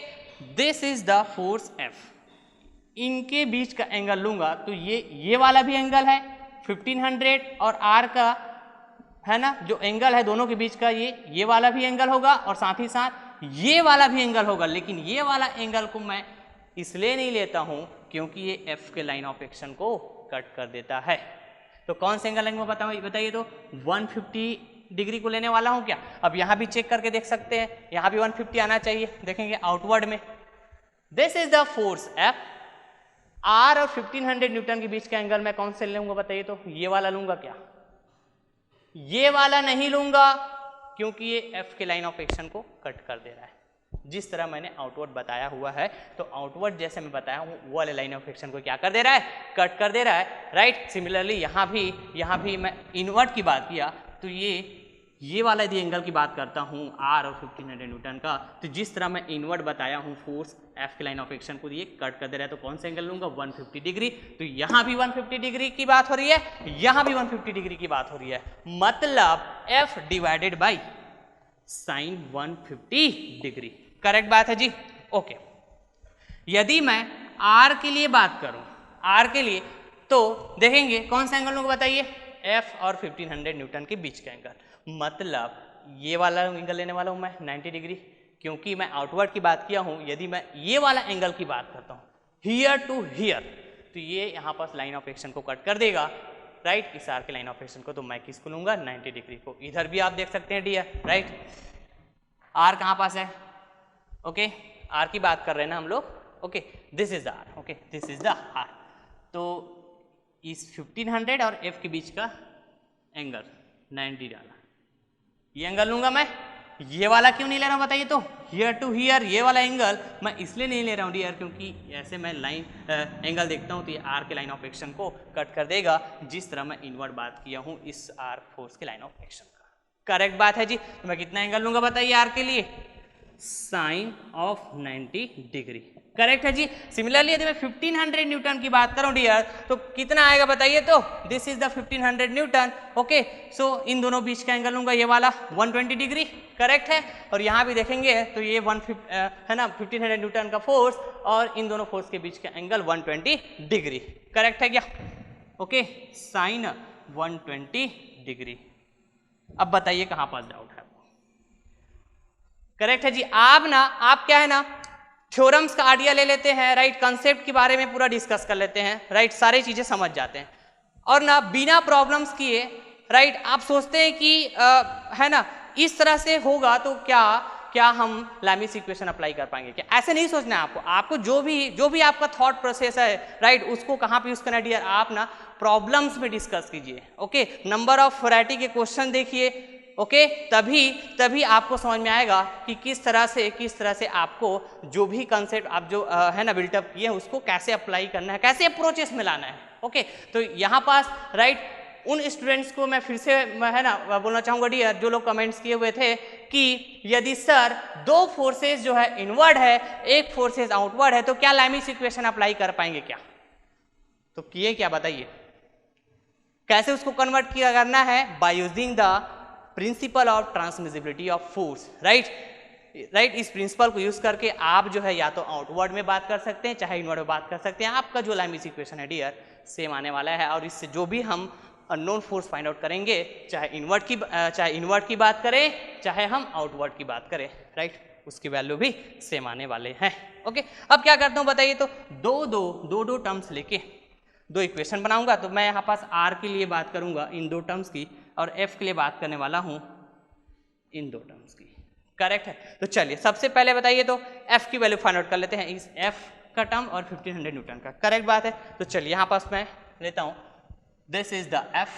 this is the force F, इनके बीच का एंगल लूंगा तो ये वाला भी एंगल है 1500 और आर का है ना जो एंगल है दोनों के बीच का ये वाला भी एंगल होगा और साथ ही साथ ये वाला भी एंगल होगा, लेकिन ये वाला एंगल को मैं इसलिए नहीं लेता हूं क्योंकि ये एफ के लाइन ऑफ एक्शन को कट कर देता है। तो कौन से एंगल लेंगे बताइए, तो 150 डिग्री को लेने वाला हूं क्या। अब यहां भी चेक करके देख सकते हैं, यहां भी 150 आना चाहिए, देखेंगे आउटवर्ड में। This is the force F, R और 1500 न्यूटन के बीच का एंगल मैं कौन से लूंगा बताइए, तो ये वाला लूंगा क्या, ये वाला नहीं लूंगा क्योंकि ये एफ के लाइन ऑफ एक्शन को कट कर दे रहा है। जिस तरह मैंने आउटवर्ड बताया हुआ है, तो आउटवर्ड जैसे मैं बताया हूं वो वाले लाइन ऑफ एक्शन को क्या कर दे रहा है, कट कर दे रहा है, राइट। सिमिलरली यहाँ भी मैं इनवर्ड की बात किया तो ये वाला यदि एंगल की बात करता हूँ आर और 1500 न्यूटन का, तो जिस तरह मैं इनवर्ड बताया हूँ फोर्स एफ के लाइन ऑफ एक्शन को ये कट कर दे रहा है, तो कौन सा एंगल लूंगा 150 डिग्री। तो यहाँ भी 150 डिग्री की बात हो रही है, यहाँ भी 150 डिग्री की बात हो रही है, मतलब F divided by sign 150 degree. Correct बात है जी। ओके यदि मैं आर के लिए बात करूं, आर के लिए तो देखेंगे कौन सा एंगल लूंगा बताइए, एफ और 1500 न्यूटन के बीच का एंगल, मतलब ये वाला एंगल लेने वाला हूं मैं 90 डिग्री, क्योंकि मैं आउटवर्ड की बात किया हूं। यदि मैं ये वाला एंगल की बात करता हूं हियर टू हियर, तो ये यहाँ पास लाइन ऑफ एक्शन को कट कर देगा, राइट, इस आर के लाइन ऑफ एक्शन को। तो मैं किसको लूंगा 90 डिग्री को। इधर भी आप देख सकते हैं डियर, राइट, आर कहाँ पास है, ओके आर की बात कर रहे हैं ना हम लोग, okay this is the R, okay this is the R. तो इस 1500 और एफ के बीच का एंगल 90 डाला, ये एंगल लूंगा मैं, ये वाला क्यों नहीं ले रहा हूं बताइए, तो हियर टू हियर ये वाला एंगल मैं इसलिए नहीं ले रहा हूं डियर क्योंकि ऐसे मैं लाइन एंगल देखता हूं तो ये आर के लाइन ऑफ एक्शन को कट कर देगा, जिस तरह मैं इनवर्ड बात किया हूं इस आर फोर्स के लाइन ऑफ एक्शन का। करेक्ट बात है जी। तो मैं कितना एंगल लूंगा बताइए आर के लिए, साइन ऑफ 90 डिग्री। करेक्ट है जी। सिमिलरली यदि मैं 1500 न्यूटन की बात करूं डियर तो कितना आएगा बताइए, तो this is the 1500 newton, okay so इन दोनों बीच का एंगल लूंगा ये वाला 120 डिग्री। करेक्ट है। और यहां भी देखेंगे तो ये 150 है ना 1500 न्यूटन का फोर्स और इन दोनों फोर्स के बीच का एंगल 120 डिग्री। करेक्ट है क्या, ओके साइन 120 डिग्री। अब बताइए कहां पास डाउट है। करेक्ट है जी। आप क्या है ना थ्योरम्स का आइडिया ले लेते हैं, राइट, कंसेप्ट के बारे में पूरा डिस्कस कर लेते हैं, राइट, सारी चीजें समझ जाते हैं और ना बिना प्रॉब्लम्स किए, राइट, आप सोचते हैं कि है ना इस तरह से होगा तो क्या हम लैमिस इक्वेशन अप्लाई कर पाएंगे क्या, ऐसे नहीं सोचना है आपको जो भी आपका थॉट प्रोसेस है, राइट, उसको कहाँ पे यूज करना है डियर, आप ना प्रॉब्लम्स में डिस्कस कीजिए, ओके, नंबर ऑफ वैरायटी के क्वेश्चन देखिए, ओके, तभी आपको समझ में आएगा कि किस तरह से आपको जो भी कंसेप्ट आप जो है ना बिल्टअप किए हैं उसको कैसे अप्लाई करना है, कैसे अप्रोचेस में लाना है, ओके। तो यहाँ पास राइट उन स्टूडेंट्स को मैं फिर से है ना बोलना चाहूंगा डियर जो लोग कमेंट्स किए हुए थे कि यदि सर दो फोर्सेस जो है इनवर्ड है एक फोर्सेस आउटवर्ड है तो क्या लैमिस इक्वेशन अप्लाई कर पाएंगे क्या, तो किए क्या बताइए, कैसे उसको कन्वर्ट किया करना है, by using the principal of transmissibility of force, right, इस प्रिंसिपल को यूज करके आप जो है या तो आउटवर्ड में बात कर सकते हैं चाहे इनवर्ड में बात कर सकते हैं, आपका जो लैमिस इक्वेशन है डियर सेम आने वाला है और इससे जो भी हम अननोन फोर्स फाइंड आउट करेंगे चाहे इनवर्ड की बात करें चाहे हम आउटवर्ड की बात करें, राइट, उसकी वैल्यू भी सेम आने वाले हैं, ओके। अब क्या करता हूं बताइए, तो दो टर्म्स लेके दो इक्वेशन बनाऊंगा, तो मैं यहाँ पास आर के लिए बात करूंगा इन दो टर्म्स की और एफ के लिए बात करने वाला हूं इन दो टर्म्स की। करेक्ट है। तो चलिए सबसे पहले बताइए तो एफ की वैल्यू फाइंड आउट कर लेते हैं, इस एफ का टर्म और 1500 न्यूटन का। करेक्ट बात है। तो चलिए यहाँ पास मैं लेता हूं this is the F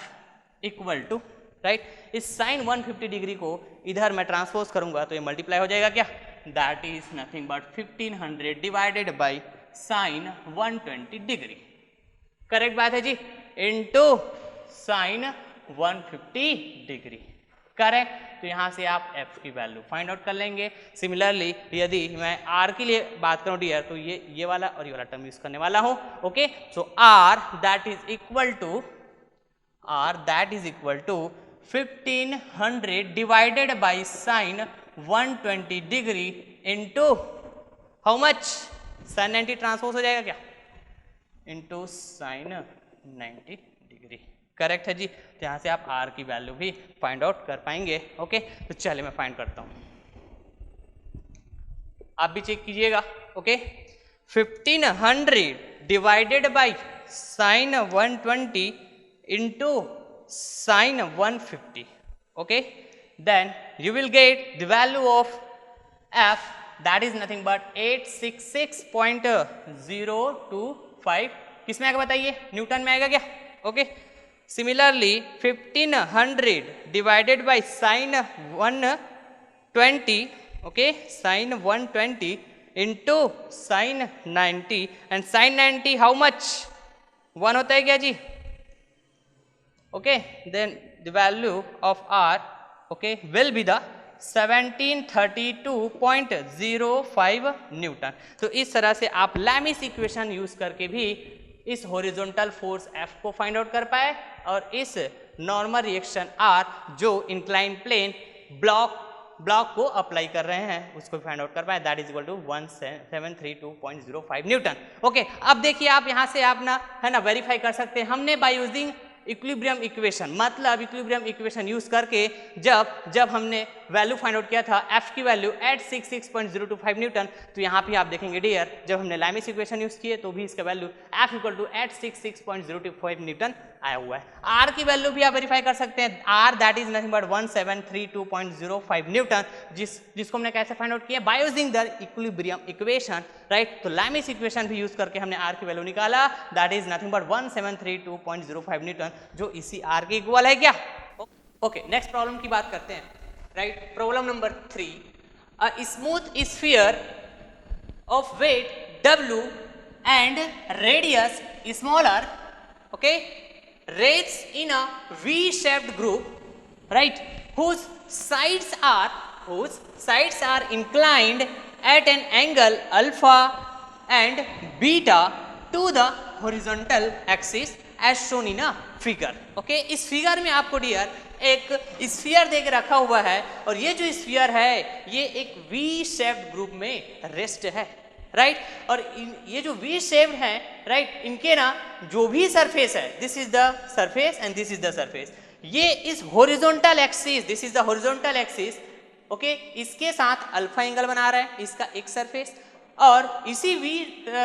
equal to, right, इस साइन 150 डिग्री को इधर मैं ट्रांसपोज करूंगा तो ये मल्टीप्लाई हो जाएगा क्या, that is nothing but 1500 divided by sine 120 degree. Correct बात है जी, इनटू साइन 150 डिग्री। करेक्ट। तो यहाँ से आप f की वैल्यू फाइंड आउट कर लेंगे। सिमिलरली यदि मैं r के लिए बात करूँ डियर, तो ये वाला और ये वाला टर्म यूज करने वाला हूँ। Okay, so r that is equal to 1500 divided by sine 120 degree into how much, sine 90 transpose हो जाएगा क्या, इंटू साइन 90 डिग्री। करेक्ट है जी। तो यहाँ से आप r की वैल्यू भी फाइंड आउट कर पाएंगे। ओके, तो चलिए मैं फाइंड करता हूँ, आप भी चेक कीजिएगा। Okay, 1500 divided by sine 120 into sine 150। Okay, then you will get the value of f, that is nothing but 866.025। किस में आएगा बताइए, न्यूटन में आएगा क्या। Okay, similarly 1500 divided by sine 120, okay, sine 120 into sine 90, and sine 90 how much, 1 होता है क्या जी। Okay, then the value of r, okay, will be the 1732.05 Newton. तो इस तरह से आप लैमिस इक्वेशन यूज करके भी इस हॉरिजॉन्टल फोर्स F को फाइंड आउट कर पाए और इस नॉर्मल रिएक्शन R जो इंक्लाइन प्लेन ब्लॉक को अप्लाई कर रहे हैं उसको फाइंड आउट कर पाए, that is equal to 1732.05 newton. Okay, अब देखिए आप यहाँ से आप ना है ना वेरीफाई कर सकते हैं, हमने बाय यूजिंग इक्विलिब्रियम इक्वेशन, मतलब इक्विलिब्रियम इक्वेशन यूज करके जब हमने वैल्यू फाइंड आउट किया था f की वैल्यू एट 66.025 न्यूटन, तो यहाँ पे आप देखेंगे डियर जब हमने लैमिस इक्वेशन यूज किए तो भी इसका value f equal to at 66.025 newton आया हुआ है। r की वैल्यू भी आप वेरीफाई कर सकते हैं, r that is nothing but 1732.05 Newton, जिसको हमने कैसे फाइंड आउट किया, by using the equilibrium equation, right. तो लैमिस इक्वेशन भी यूज करके हमने r की वैल्यू निकाला, that is nothing but 1732.05 Newton, जो इसी r के इक्वल है क्या। ओके, नेक्स्ट प्रॉब्लम की बात करते हैं, right. Problem number 3, a smooth sphere of weight w and radius smaller, okay, rests in a V-shaped group, right, whose sides are inclined at an angle alpha and beta to the horizontal axis as shown in a figure। okay, इस figure में आपको dear एक sphere देके रखा हुआ है और ये जो स्फीयर है ये एक वी शेप्ड ग्रुप में रेस्ट है, राइट। और ये जो वी शेप्ड है, राइट, इनके ना जो भी सरफेस है, this is the surface and this is the surface, ये इस horizontal axis, this is the horizontal axis, okay, इसके साथ अल्फा एंगल बना रहा है इसका एक सरफेस, और इसी वी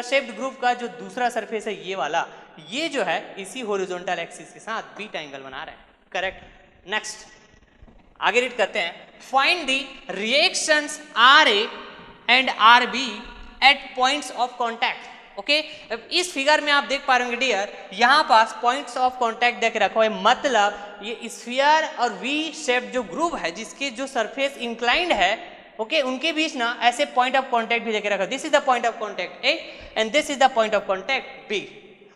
शेप्ड ग्रुप का जो दूसरा सरफेस है ये वाला, ये जो है इसी हॉरिजॉन्टल एक्सिस के साथ बीटा एंगल बना रहा है। करेक्ट। नेक्स्ट आगे रीड करते हैं, find the reactions RA and RB at points of contact. Okay, इस फिगर में आप देख पा रहे होंगे डियर, यहाँ पास पॉइंट्स ऑफ कॉन्टैक्ट देख रखा हुआ है, मतलब ये स्फीयर और वी शेप जो ग्रुप है जिसके जो सरफेस इंक्लाइंड है, ओके, उनके बीच ना ऐसे पॉइंट ऑफ कॉन्टैक्ट भी देके रखा, this is the point of contact A and this is the point of contact B।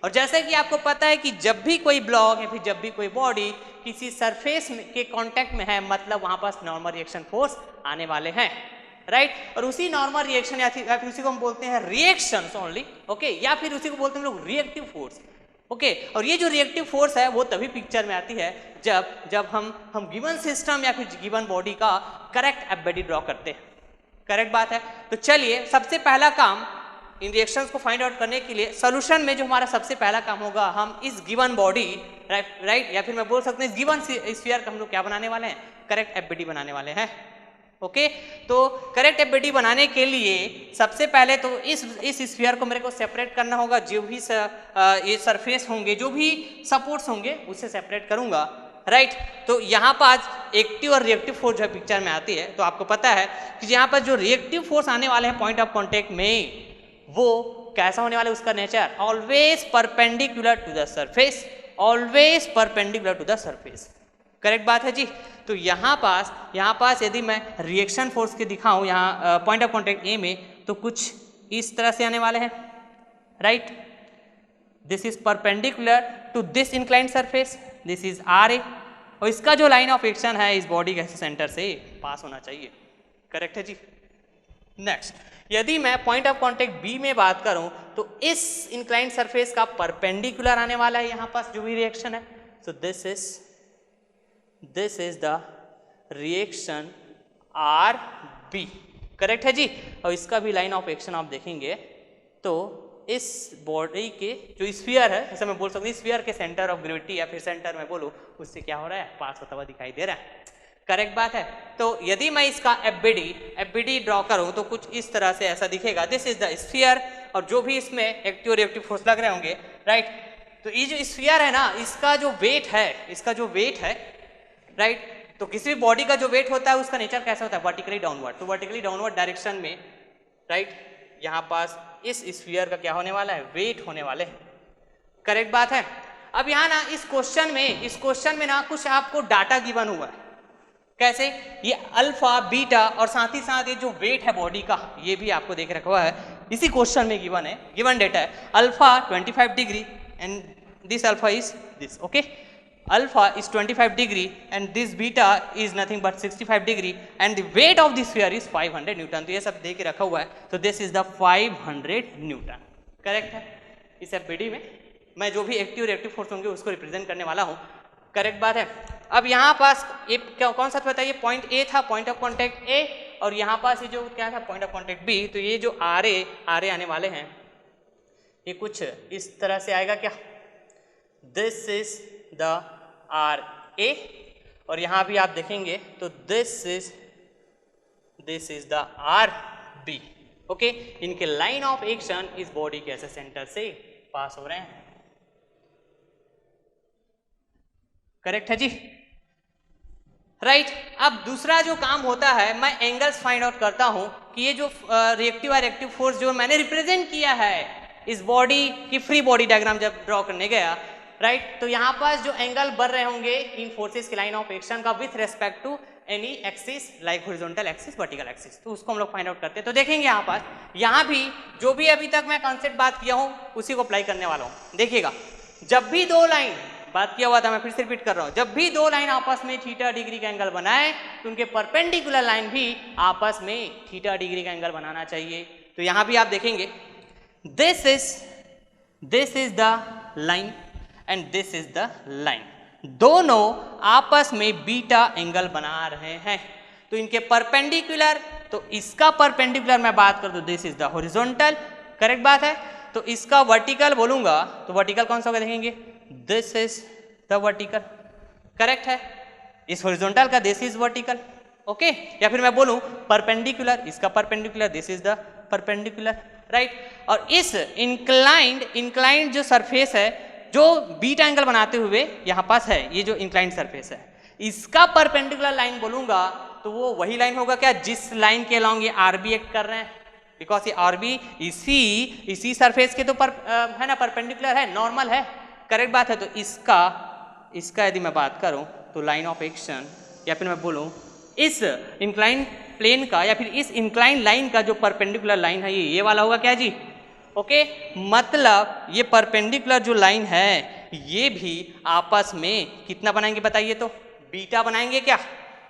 और जैसे कि आपको पता है कि जब भी कोई ब्लॉक या फिर जब भी कोई बॉडी किसी सरफेस के कांटेक्ट में है, मतलब वहां पास नॉर्मल रिएक्शन फोर्स आने वाले हैं, राइट। और उसी नॉर्मल रिएक्शन या फिर उसी को हम बोलते हैं रिएक्शंस ओनली, ओके, या फिर उसी को बोलते हैं लोग रिएक्टिव फोर्स, ओके। और ये जो रिएक्टिव फोर्स है वो तभी पिक्चर में आती है जब हम गिवन सिस्टम या फिर गिवन बॉडी का करेक्ट एफबीडी ड्रॉ करते हैं। करेक्ट बात है। तो चलिए सबसे पहला काम इन रिएक्शंस को फाइंड आउट करने के लिए सॉल्यूशन में जो हमारा सबसे पहला काम होगा, हम इस गिवन बॉडी, राइट, या फिर मैं बोल सकता हूँ इस गिवन स्फीयर का हम लोग क्या बनाने वाले हैं, करेक्ट एफबीडी बनाने वाले हैं। ओके, तो करेक्ट एफबीडी बनाने के लिए सबसे पहले तो इस स्फीयर को मेरे को सेपरेट करना होगा, जो भी ये सरफेस होंगे, जो भी सपोर्ट्स होंगे उससे सेपरेट करूंगा, राइट। तो यहाँ पास एक्टिव और रिएक्टिव फोर्स जो पिक्चर में आती है, तो आपको पता है कि यहाँ पर जो रिएक्टिव फोर्स आने वाले हैं पॉइंट ऑफ कॉन्टेक्ट में, वो कैसा होने वाला है, उसका nature always perpendicular to the surface, always perpendicular to the surface. Correct बात है जी। तो यहाँ पास यदि मैं रिएक्शन फोर्स के दिखाऊं यहाँ पॉइंट ऑफ कॉन्टेक्ट ए में, तो कुछ इस तरह से आने वाले हैं, right. This is perpendicular to this inclined surface, this is RA, और इसका जो लाइन ऑफ एक्शन है इस बॉडी के सेंटर से पास होना चाहिए। करेक्ट है जी। नेक्स्ट, यदि मैं पॉइंट ऑफ कांटेक्ट बी में बात करूं तो इस इंक्लाइंड सरफेस का परपेंडिकुलर आने वाला है यहाँ पास जो भी रिएक्शन है। So this is the reaction R B. Correct है जी। और इसका भी लाइन ऑफ एक्शन आप देखेंगे तो इस बॉडी के जो स्फीयर है, जैसे मैं बोल सकता हूँ स्फीयर के सेंटर ऑफ ग्रेविटी या फिर सेंटर में बोलूँ, उससे क्या हो रहा है, पास होता हुआ दिखाई दे रहा है। करेक्ट बात है। तो यदि मैं इसका एफबीडी ड्रॉ करूं तो कुछ इस तरह से ऐसा दिखेगा। दिस इज द स्फीयर और जो भी इसमें एक्टिव रिएक्टिव फोर्स लग रहे होंगे, राइट। तो ये जो स्फीयर है ना, इसका जो वेट है, राइट। तो किसी भी बॉडी का जो वेट होता है उसका नेचर कैसा होता है, वर्टिकली डाउनवर्ड। तो वर्टिकली डाउनवर्ड डायरेक्शन में, राइट, यहाँ पास इस स्फीयर का क्या होने वाला है, वेट होने वाले हैं। करेक्ट बात है। अब यहाँ ना इस क्वेश्चन में ना कुछ आपको डाटा गिवन हुआ है। कैसे, ये अल्फा बीटा और साथ ही साथ ये जो वेट है बॉडी का, ये भी आपको देख रखा हुआ है इसी क्वेश्चन में गिवन डेटा है। Alpha 25 degree and this alpha is this, okay. Alpha is 25 degree and this beta is nothing but 65 degree and the weight of this sphere is 500 Newton. तो ये सब दे के रखा हुआ है। तो this is the 500 Newton. Correct है। इस एफबीडी में मैं जो भी एक्टिव रिएक्टिव फोर्स होंगे उसको रिप्रेजेंट करने वाला हूँ। करेक्ट बात है। अब यहाँ पास ये कौन सा बताइए, पॉइंट ए था, पॉइंट ऑफ कांटेक्ट ए, और यहाँ पास ये जो क्या था, पॉइंट ऑफ कांटेक्ट बी। तो ये जो आर ए आने वाले हैं, ये कुछ इस तरह से आएगा क्या, this is the R A, और यहाँ भी आप देखेंगे तो this is the R B, okay. इनके लाइन ऑफ एक्शन इस बॉडी के ऐसे सेंटर से पास हो रहे हैं। करेक्ट है जी, राइट। अब दूसरा जो काम होता है, मैं एंगल्स फाइंड आउट करता हूं कि ये जो रिएक्टिव और एक्टिव फोर्स जो मैंने रिप्रेजेंट किया है इस बॉडी की फ्री बॉडी डायग्राम जब ड्रॉ करने गया, राइट, तो यहाँ पास जो एंगल बन रहे होंगे इन फोर्सेस की लाइन ऑफ एक्शन का with respect to any axis like horizontal axis, vertical axis, तो उसको हम लोग फाइंड आउट करते हैं। तो देखेंगे यहाँ पास, यहाँ भी जो भी अभी तक मैं कॉन्सेप्ट बात किया हूँ उसी को अप्लाई करने वाला हूँ। देखिएगा, जब भी दो लाइन बात किया हुआ था, मैं फिर से रिपीट कर रहा हूं, जब भी दो लाइन आपस में थीटा डिग्री का एंगल बनाए तो उनके परपेंडिकुलर लाइन भी आपस में थीटा डिग्री का एंगल बनाना चाहिए। तो यहां भी आप देखेंगे this is the line and this is the line, दोनों आपस में बीटा एंगल बना रहे हैं। तो इनके परपेंडिकुलर, तो इसका परपेंडिकुलर मैं बात कर दूं, this is the horizontal. Correct बात है। तो इसका वर्टिकल बोलूंगा तो वर्टिकल कौन सा होगा, देखेंगे this is the vertical. Correct है। इस हॉरिजॉन्टल का दिस इज वर्टिकल, ओके। या फिर मैं बोलूं परपेंडिकुलर, इसका perpendicular, this is the perpendicular, right. और इस इंक्लाइंड जो सरफेस है जो बीटा एंगल बनाते हुए यहाँ पास है, ये जो इंक्लाइंड सरफेस है, इसका परपेंडिकुलर लाइन बोलूंगा तो वो वही लाइन होगा क्या, जिस लाइन के अलॉन्ग ये आरबी एक्ट कर रहे हैं, बिकॉज ये आरबी इसी सरफेस के तो है ना, परपेंडिकुलर है, नॉर्मल है। करेक्ट बात है। तो इसका यदि मैं बात करूं तो लाइन ऑफ एक्शन, या फिर मैं बोलूं इस इंक्लाइन प्लेन का या फिर इस इंक्लाइन लाइन का जो परपेंडिकुलर लाइन है ये वाला होगा क्या जी, ओके। मतलब ये परपेंडिकुलर जो लाइन है ये भी आपस में कितना बनाएंगे बताइए, तो बीटा बनाएंगे क्या,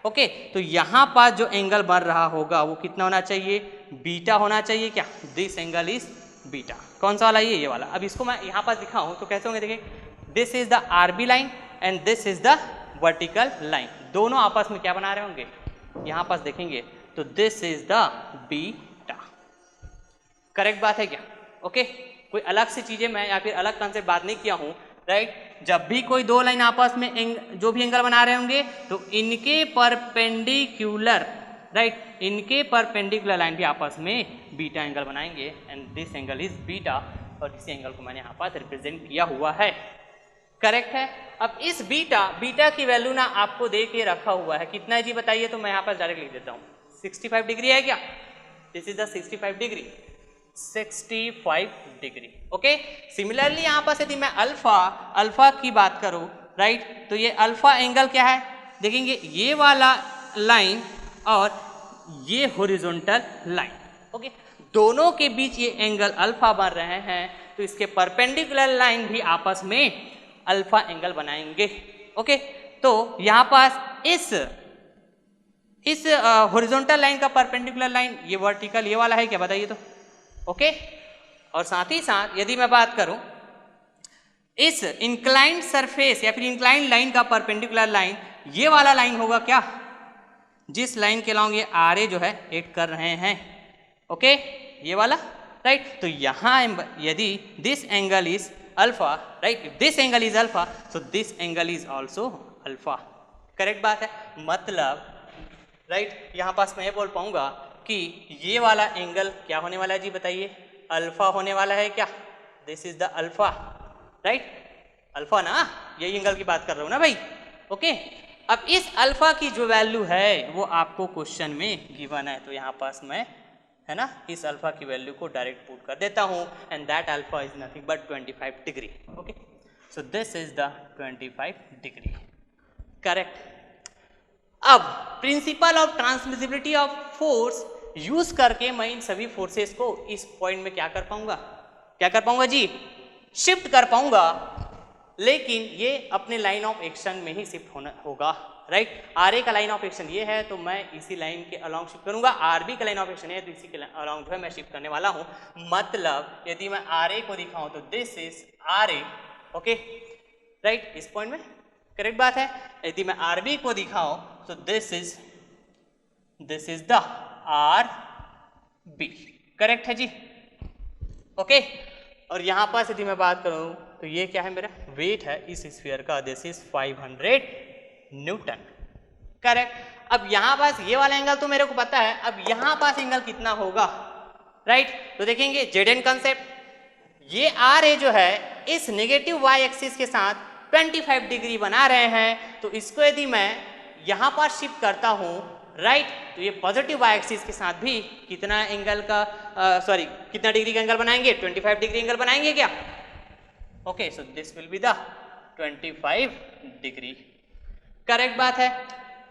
ओके। तो यहाँ पास जो एंगल बन रहा होगा वो कितना होना चाहिए, बीटा होना चाहिए क्या, दिस एंगल इज बीटा। कौन सा वाला, ये वाला। अब इसको मैं यहाँ पास दिखाऊं तो कैसे होंगे, देखिए this is the RB line and this is the vertical line, दोनों आपस में क्या बना रहे होंगे, यहाँ पास देखेंगे तो this is the beta. Correct बात है क्या, ओके। कोई अलग सी चीजें मैं या फिर अलग कंसेप्ट बात नहीं किया हूँ, राइट। जब भी कोई दो लाइन आपस में जो भी एंगल बना रहे होंगे तो इनके परपेंडिकुलर, राइट, इनके परपेंडिकुलर लाइन भी आपस में बीटा एंगल बनाएंगे and this angle is beta, और इसी एंगल को मैंने यहाँ पास रिप्रेजेंट किया हुआ है। करेक्ट है। अब इस बीटा की वैल्यू ना आपको दे के रखा हुआ है, कितना है जी बताइए, तो मैं यहाँ पर डायरेक्ट लिख देता हूँ, 65 डिग्री है क्या, this is the 65 degree, 65 degree, okay. Similarly यहाँ पर यदि मैं अल्फा की बात करूँ, राइट, तो ये अल्फा एंगल क्या है, देखेंगे ये वाला लाइन और ये हॉरिजॉन्टल लाइन, ओके, दोनों के बीच ये एंगल अल्फा बन रहे हैं, तो इसके परपेंडिकुलर लाइन भी आपस में अल्फा एंगल बनाएंगे, ओके। तो यहाँ पास इस हॉरिजॉन्टल लाइन का परपेंडिकुलर लाइन ये वर्टिकल ये वाला है क्या, बताइए तो। ओके, और साथ ही साथ यदि मैं बात करूं इस इंक्लाइंड सरफेस या फिर इंक्लाइंड लाइन का परपेंडिकुलर लाइन ये वाला लाइन होगा क्या, जिस लाइन के अलॉन्ग ये आर जो है एड कर रहे हैं। ओके, ये वाला, राइट। तो यहाँ यदि this angle is alpha, right, if this angle is alpha so this angle is also alpha. Correct बात है, मतलब राइट यहाँ पास मैं ये बोल पाऊंगा कि ये वाला एंगल क्या होने वाला है जी, बताइए, अल्फा होने वाला है क्या। This is the alpha, right, alpha ना, यही एंगल की बात कर रहा हूं ना भाई। ओके, अब इस अल्फा की जो वैल्यू है वो आपको क्वेश्चन में गिवन है, तो यहाँ पास मैं, है ना, इस अल्फा की वैल्यू को डायरेक्ट पुट कर देता हूं, and that alpha is nothing but 25 degree. Okay, so this is the 25 degree. Correct. अब principle of transmissibility of force use करके मैं इन सभी फोर्सेस को इस पॉइंट में क्या कर पाऊंगा, क्या कर पाऊंगा जी, शिफ्ट कर पाऊंगा, लेकिन ये अपने लाइन ऑफ एक्शन में ही शिफ्ट होना होगा, राइट। आर ए का लाइन ऑफ एक्शन ये है तो मैं इसी लाइन के अलॉन्ग शिफ्ट करूंगा, आर बी का लाइन ऑफ एक्शन है तो इसी के अलॉन्ग जो है मैं शिफ्ट करने वाला हूं। मतलब यदि मैं आर ए को दिखाऊं तो this is R A, okay, right, इस पॉइंट में, करेक्ट बात है। यदि मैं आर बी को दिखाऊं तो this is the R B, correct है जी। ओके, और यहां पर यदि मैं बात करूं तो ये क्या है, मेरा वेट है इस स्फीयर का, दिस इज 500 न्यूटन, करेक्ट। अब यहां पास ये वाला एंगल तो मेरे को पता है, अब यहां पास एंगल कितना होगा, राइट। तो देखेंगे जेड एन कंसेप्ट, ये आर ए जो है इस नेगेटिव वाई एक्सिस के साथ 25 डिग्री बना रहे हैं, तो इसको यदि मैं यहां पर शिफ्ट करता हूं, राइट, तो ये पॉजिटिव वाई एक्सिस के साथ भी कितना एंगल का कितना डिग्री का एंगल बनाएंगे, 25 डिग्री एंगल बनाएंगे क्या। Okay, so this will be the 25 degree, correct बात है।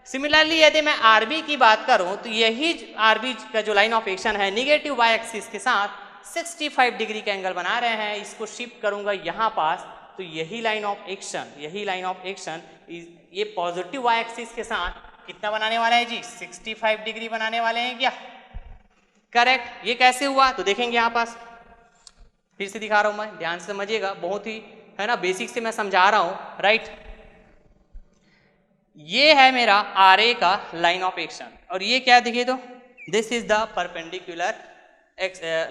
सिमिलरली यदि मैं आरबी की बात करूं तो यही आरबी का जो लाइन ऑफ एक्शन है निगेटिव वाई एक्सिस के साथ 65 डिग्री का एंगल बना रहे हैं, इसको शिफ्ट करूंगा यहां पास, तो यही लाइन ऑफ एक्शन ये पॉजिटिव वाई एक्सिस के साथ कितना बनाने वाला है जी, 65 डिग्री बनाने वाले हैं क्या, करेक्ट। ये कैसे हुआ तो देखेंगे, यहाँ पास फिर से दिखा रहा हूं मैं, ध्यान से समझिएगा, बहुत ही, है ना, बेसिक से मैं समझा रहा हूं, राइट। ये है मेरा आर ए का लाइन ऑफ एक्शन, और ये क्या देखिए तो this is the perpendicular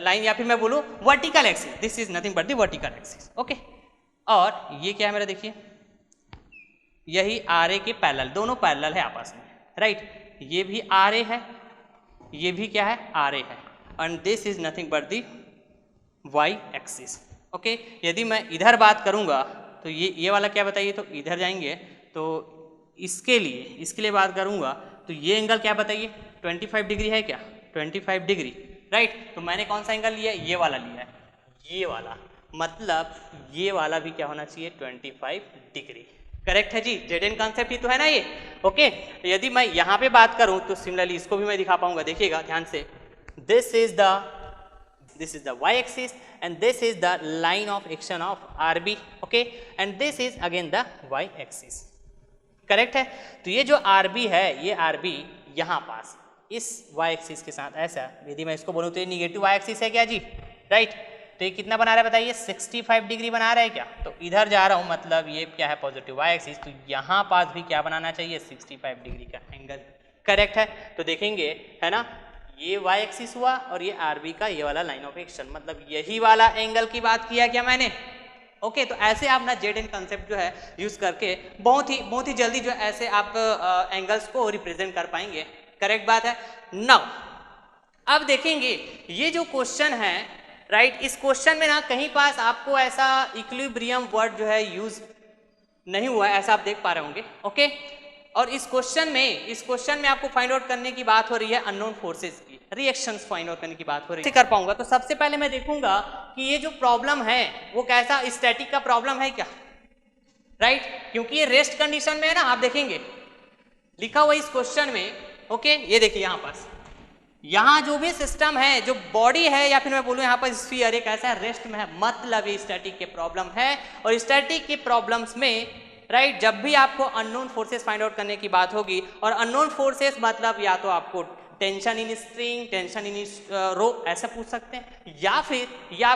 line, या फिर मैं बोलूं vertical axis, this is nothing but the vertical axis. Okay, और ये क्या है मेरा, देखिए यही आर ए के पैरेलल, दोनों पैरेलल है आपस में, राइट। ये भी आर ए है, ये भी क्या है, आर ए है, and this is nothing but the Y axis. Okay, यदि मैं इधर बात करूंगा तो ये वाला क्या, बताइए तो, इधर जाएंगे तो इसके लिए बात करूंगा तो ये एंगल क्या बताइए, 25 डिग्री है क्या, 25 डिग्री, राइट। तो मैंने कौन सा एंगल लिया है, ये वाला लिया है, ये वाला, मतलब ये वाला भी क्या होना चाहिए, 25 डिग्री, करेक्ट है जी। जेड एन कॉन्सेप्ट ही तो है ना ये। ओके, यदि मैं यहाँ पे बात करूं तो सिमिलरली इसको भी मैं दिखा पाऊंगा, देखिएगा ध्यान से, this is the y axis and this is the line of action of RB, okay, and this is again the y axis, correct है। तो ये जो RB है, ये RB यहाँ पास इस y axis के साथ ऐसा, यदि मैं इसको बोलूँ तो ये निगेटिव y axis है क्या जी, राइट। तो ये कितना बना रहा है बताइए, 65 डिग्री बना रहा है क्या, तो इधर जा रहा हूँ, मतलब ये क्या है, पॉजिटिव y एक्सिस, तो यहाँ पास भी क्या बनाना चाहिए, 65 डिग्री का एंगल, करेक्ट है। तो देखेंगे, है ना, ये y एक्सिस हुआ और ये RB का ये वाला लाइन ऑफ एक्शन, मतलब यही वाला एंगल की बात किया क्या मैंने। ओके, तो ऐसे आप ना जेड एन कंसेप्ट जो है यूज करके बहुत ही जल्दी जो ऐसे आप एंगल्स को रिप्रेजेंट कर पाएंगे, करेक्ट बात है। नाउ अब देखेंगे ये जो क्वेश्चन है, राइट, इस क्वेश्चन में ना कहीं पास आपको ऐसा इक्विलिब्रियम वर्ड जो है यूज नहीं हुआ है, ऐसा आप देख पा रहे होंगे। ओके, और इस क्वेश्चन में आपको फाइंड आउट करने की बात हो रही है अननोन फोर्सेस की, रिएक्शंस फाइंड आउट करने की बात हो रही है, कर पाऊंगा। तो सबसे पहले मैं देखूंगा कि ये जो प्रॉब्लम है वो कैसा स्टैटिक का प्रॉब्लम है क्या, राइट, क्योंकि ये रेस्ट कंडीशन में है ना, आप देखेंगे लिखा हुआ इस क्वेश्चन में। ओके, ये देखिए यहाँ पास, यहाँ जो भी सिस्टम है, जो बॉडी है, या फिर मैं बोलूँ यहाँ पर स्फीयर एक ऐसा रेस्ट में है, मतलब ये स्टैटिक के प्रॉब्लम है। और स्टैटिक के प्रॉब्लम्स में राइट। जब भी आपको अननोन फोर्सेस फाइंड आउट करने की बात होगी, और अननोन फोर्सेस मतलब या तो आपको tension in spring, tension in row ऐसा पूछ सकते हैं, या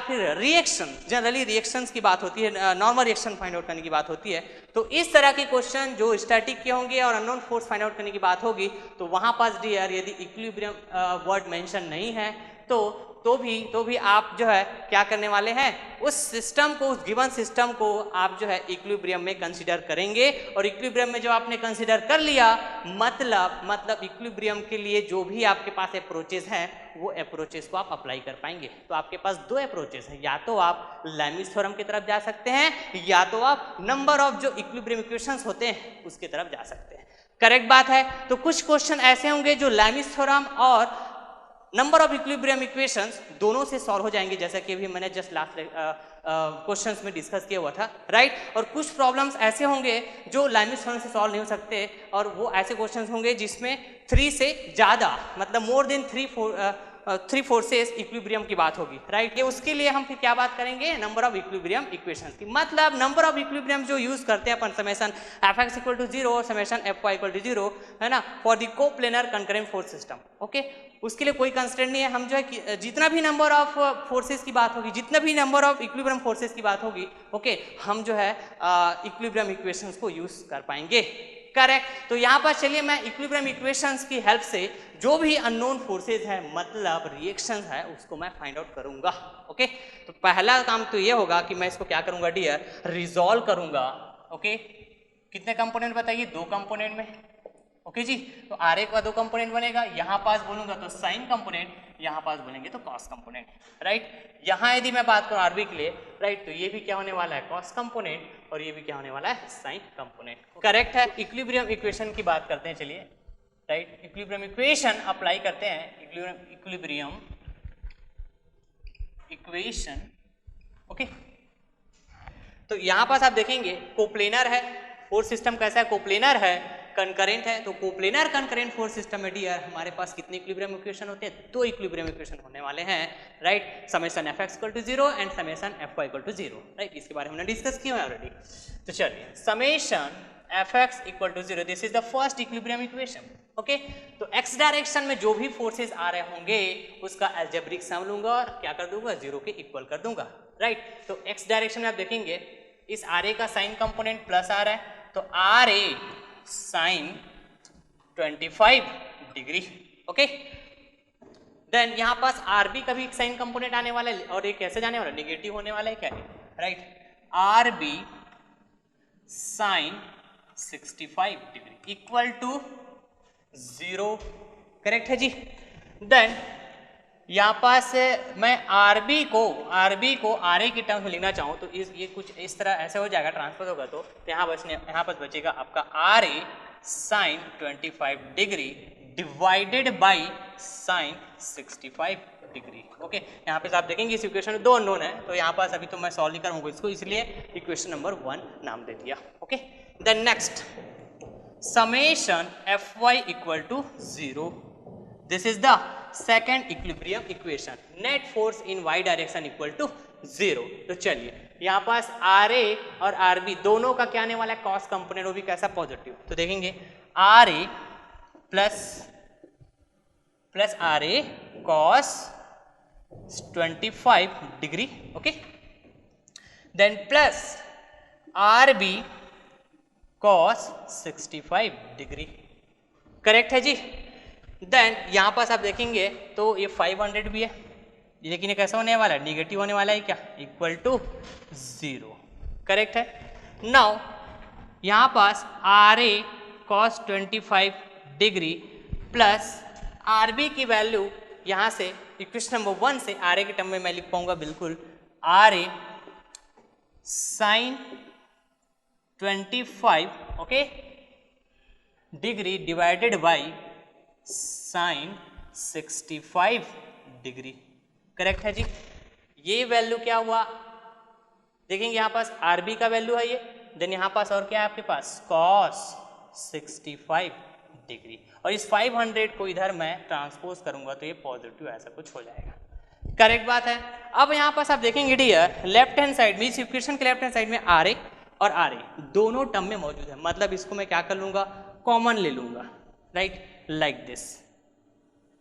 फिर रिएक्शन, जनरली रिएक्शंस की बात होती है, नॉर्मल रिएक्शन फाइंड आउट करने की बात होती है। तो इस तरह के क्वेश्चन जो स्टैटिक के होंगे और अननोन फोर्स फाइंड आउट करने की बात होगी, तो वहां पास डियर यदि इक्विलिब्रियम वर्ड मेंशन नहीं है तो भी आप जो है क्या करने वाले हैं, उस सिस्टम को, उस गिवन सिस्टम को आप जो है इक्विलिब्रियम में कंसीडर करेंगे। और इक्विलिब्रियम में जो आपने कंसीडर कर लिया, मतलब इक्विलिब्रियम के लिए जो भी आपके पास अप्रोचेस हैं, वो अप्रोचेस को आप अप्लाई कर पाएंगे। तो आपके पास दो अप्रोचेस हैं, या तो आप लैमिस थ्योरम की तरफ जा सकते हैं, या तो आप नंबर ऑफ जो इक्विलिब्रियम इक्वेशंस होते हैं उसकी तरफ जा सकते हैं। करेक्ट बात है। तो कुछ क्वेश्चन ऐसे होंगे जो लैमिस थ्योरम और नंबर ऑफ इक्विलिब्रियम इक्वेशंस दोनों से सॉल्व हो जाएंगे, जैसा कि अभी मैंने जस्ट लास्ट क्वेश्चंस में डिस्कस किया हुआ था, राइट। और कुछ प्रॉब्लम्स ऐसे होंगे जो लैमिस थ्योरम से सॉल्व नहीं हो सकते, और वो ऐसे क्वेश्चंस होंगे जिसमें 3 से ज़्यादा, मतलब मोर देन 3 फोर्सेस इक्विलिब्रियम की बात होगी, राइट। ये उसके लिए हम फिर क्या बात करेंगे, नंबर ऑफ इक्विलिब्रियम इक्वेशंस की। मतलब नंबर ऑफ इक्विलिब्रियम जो यूज करते हैं अपन, समेशन fx = 0 और समेशन fy = 0, है ना, for the coplanar concurrent force system. Okay, उसके लिए कोई कंस्ट्रेंट नहीं है। हम जो है जितना भी नंबर ऑफ फोर्सेस की बात होगी, जितना भी नंबर ऑफ इक्विलिब्रियम फोर्सेस की बात होगी, ओके, हम जो है इक्विलिब्रियम इक्वेशंस को यूज कर पाएंगे। करेक्ट। तो यहाँ पर चलिए मैं इक्विलिब्रियम इक्वेशंस की हेल्प से जो भी अननोन फोर्सेज है, मतलब रिएक्शंस है, उसको मैं फाइंड आउट करूंगा। ओके, तो पहला काम तो ये होगा कि मैं इसको क्या करूंगा डियर, रिजॉल्व करूंगा। ओके, कितने कंपोनेंट बताइए, 2 कंपोनेंट में। ओके जी, तो आर ए का 2 कंपोनेंट बनेगा, यहाँ पास बोलूंगा तो साइन कंपोनेंट, यहाँ पास बोलेंगे तो कॉस कंपोनेंट, राइट। यहाँ यदि मैं बात करूँ आरबी के लिए, राइट, तो ये भी क्या होने वाला है, कॉस कंपोनेंट, और ये भी क्या होने वाला है, साइन कंपोनेंट। करेक्ट है। इक्विलिब्रियम इक्वेशन की बात करते हैं, चलिए, राइट। इक्विलिब्रियम इक्वेशन अप्लाई करते हैं, इक्विलिब्रियम इक्वेशन। ओके, तो यहाँ पास आप देखेंगे कोप्लेनर है, फोर्स सिस्टम कैसा है, कोप्लेनर है, कंकरेंट है। तो कोप्लेनर कंकरेंट फोर्स सिस्टम में डियर हमारे पास कितने इक्विलिब्रियम इक्वेशन होते हैं, 2 इक्विलिब्रियम इक्वेशन होने वाले हैं, right. Summation fx = 0 and summation fy = 0, right. इसके बारे में हमने डिस्कस किया है ऑलरेडी। तो चलिए, summation fx = 0, this is the first equilibrium equation. Okay, तो x डायरेक्शन में जो भी फोर्सेस आ रहे होंगे उसका अलजेब्रिक सम लूंगा और क्या कर दूंगा, 0 के इक्वल कर दूंगा, राइट। तो x डायरेक्शन में आप देखेंगे इस आर ए का साइन कंपोनेंट प्लस आ रहा है, तो R A sine 25 degree. Okay, then यहाँ पास आर बी का भी एक साइन कंपोनेंट आने वाला है, और ये कैसे जाने वाला है, निगेटिव होने वाला है, क्या है, right. R B sine 65 degree equal to 0, correct है जी। देन यहाँ पास मैं आरबी को आर ए की टर्म्स में लिखना चाहूँ तो ये कुछ इस तरह ऐसे हो जाएगा, ट्रांसफर होगा तो यहाँ पास बचेगा आपका R A sine 25 degree divided by sine 65 degree. Okay, यहाँ पे आप देखेंगे इस इक्वेशन में 2 अननोन है, तो यहाँ पास अभी तो मैं सॉल्व नहीं करूँगा इसको, इसलिए इक्वेशन नंबर 1 नाम दे दिया। Okay, then next summation fy = 0, this is the second equilibrium equation, net force in y direction equal to 0। तो चलिए, यहाँ पास आर ए और आर बी दोनों का क्या आने वाला है, कॉस कंपोनेंट, वो भी कैसा, पॉजिटिव। तो देखेंगे R A plus R A cos 25 degree, okay, then plus R B cos 65 degree, correct है जी। देन यहाँ पास आप देखेंगे तो ये 500 भी है, लेकिन ये कैसा होने वाला है, निगेटिव होने वाला है, क्या, इक्वल टू 0, करेक्ट है। नाउ यहाँ पास R A cos 25 degree plus R B की वैल्यू यहाँ से इक्वेशन नंबर 1 से आर ए के टर्म में मैं लिख पाऊंगा बिल्कुल, R A sine 25 okay degree divided by sine 65 degree, correct है जी। ये वैल्यू क्या हुआ, देखेंगे यहाँ पास आर बी का वैल्यू है ये, देन यहाँ पास और क्या है आपके पास, कॉस 65 डिग्री, और इस 500 को इधर मैं ट्रांसपोज करूंगा तो ये पॉजिटिव ऐसा कुछ हो जाएगा, करेक्ट बात है। अब यहाँ पास आप देखेंगे डियर लेफ्ट हैंड साइड में, इस इक्वेशन के लेफ्ट हैंड साइड में आर ए और आर ए दोनों टर्म में मौजूद है, मतलब इसको मैं क्या कर लूँगा, कॉमन ले लूँगा, राइट, लाइक दिस,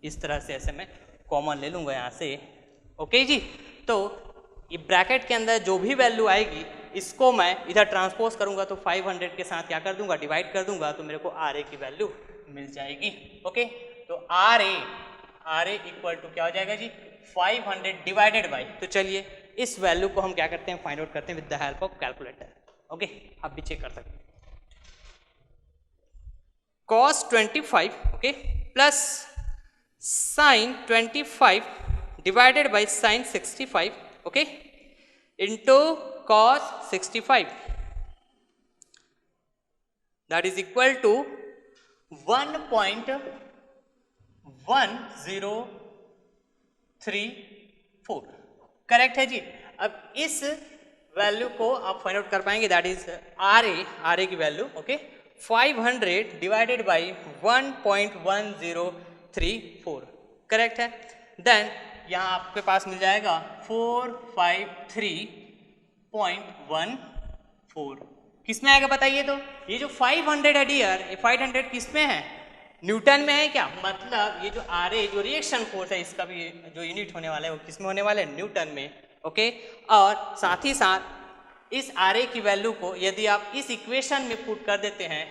इस तरह से ऐसे मैं कॉमन ले लूँगा यहाँ से, ओके जी। तो ये ब्रैकेट के अंदर जो भी वैल्यू आएगी इसको मैं इधर ट्रांसपोज करूँगा तो 500 के साथ क्या कर दूँगा, डिवाइड कर दूँगा, तो मेरे को आर ए की वैल्यू मिल जाएगी, ओके। तो आर ए इक्वल टू क्या हो जाएगा जी, 500 डिवाइडेड बाई, तो चलिए इस वैल्यू को हम क्या करते हैं, फाइंड आउट करते हैं with the help of calculator, okay. आप भी चेक कर सकते हैं, cos 25, okay, plus sin 25 divided by sin 65, okay, into cos 65, that is equal to 1.1034, correct है जी। अब इस वैल्यू को आप फाइंड आउट कर पाएंगे, दैट इज आर ए की value, okay, 500 divided by 1.1034, correct है। देन यहाँ आपके पास मिल जाएगा 453.14, किस में आएगा बताइए। तो ये जो 500 है डियर, ये 500 किस में है, न्यूटन में है क्या, मतलब ये जो आर ए जो रिएक्शन फोर्स है इसका भी जो यूनिट होने वाला है वो किस में होने वाला है, न्यूटन में, ओके। और साथ ही साथ इस आर ए की वैल्यू को यदि आप इस इक्वेशन में पुट कर देते हैं,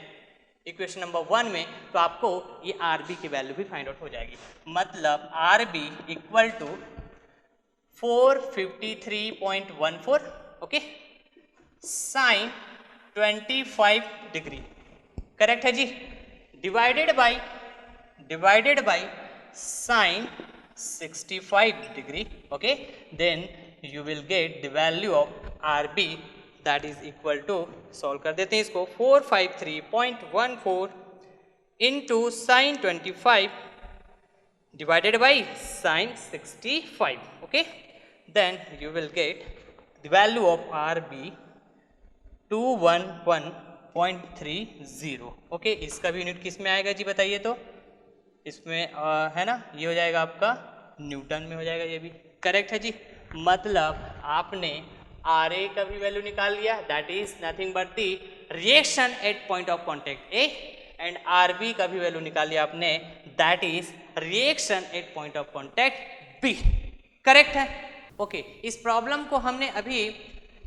इक्वेशन नंबर 1 में, तो आपको ये आर बी की वैल्यू भी फाइंड आउट हो जाएगी, मतलब R B equal to 453.14, okay, sine 25 degree, correct है जी, divided by sine 65 degree, okay. Then you will get the value of RB, that is equal to, solve कर देते हैं इसको, 453.14 into sin 25 divided by sin 65, okay, then you will get the value of RB 211.30, okay। इसका भी unit किस में आएगा जी बताइए, तो इसमें है ना, ये हो जाएगा आपका न्यूटन में हो जाएगा, ये भी करेक्ट है जी। मतलब आपने आर ए का भी वैल्यू निकाल लिया, that is nothing but the reaction at point of contact A, and R B का भी वैल्यू निकाल लिया आपने, that is reaction at point of contact B, correct है, ओके। इस प्रॉब्लम को हमने अभी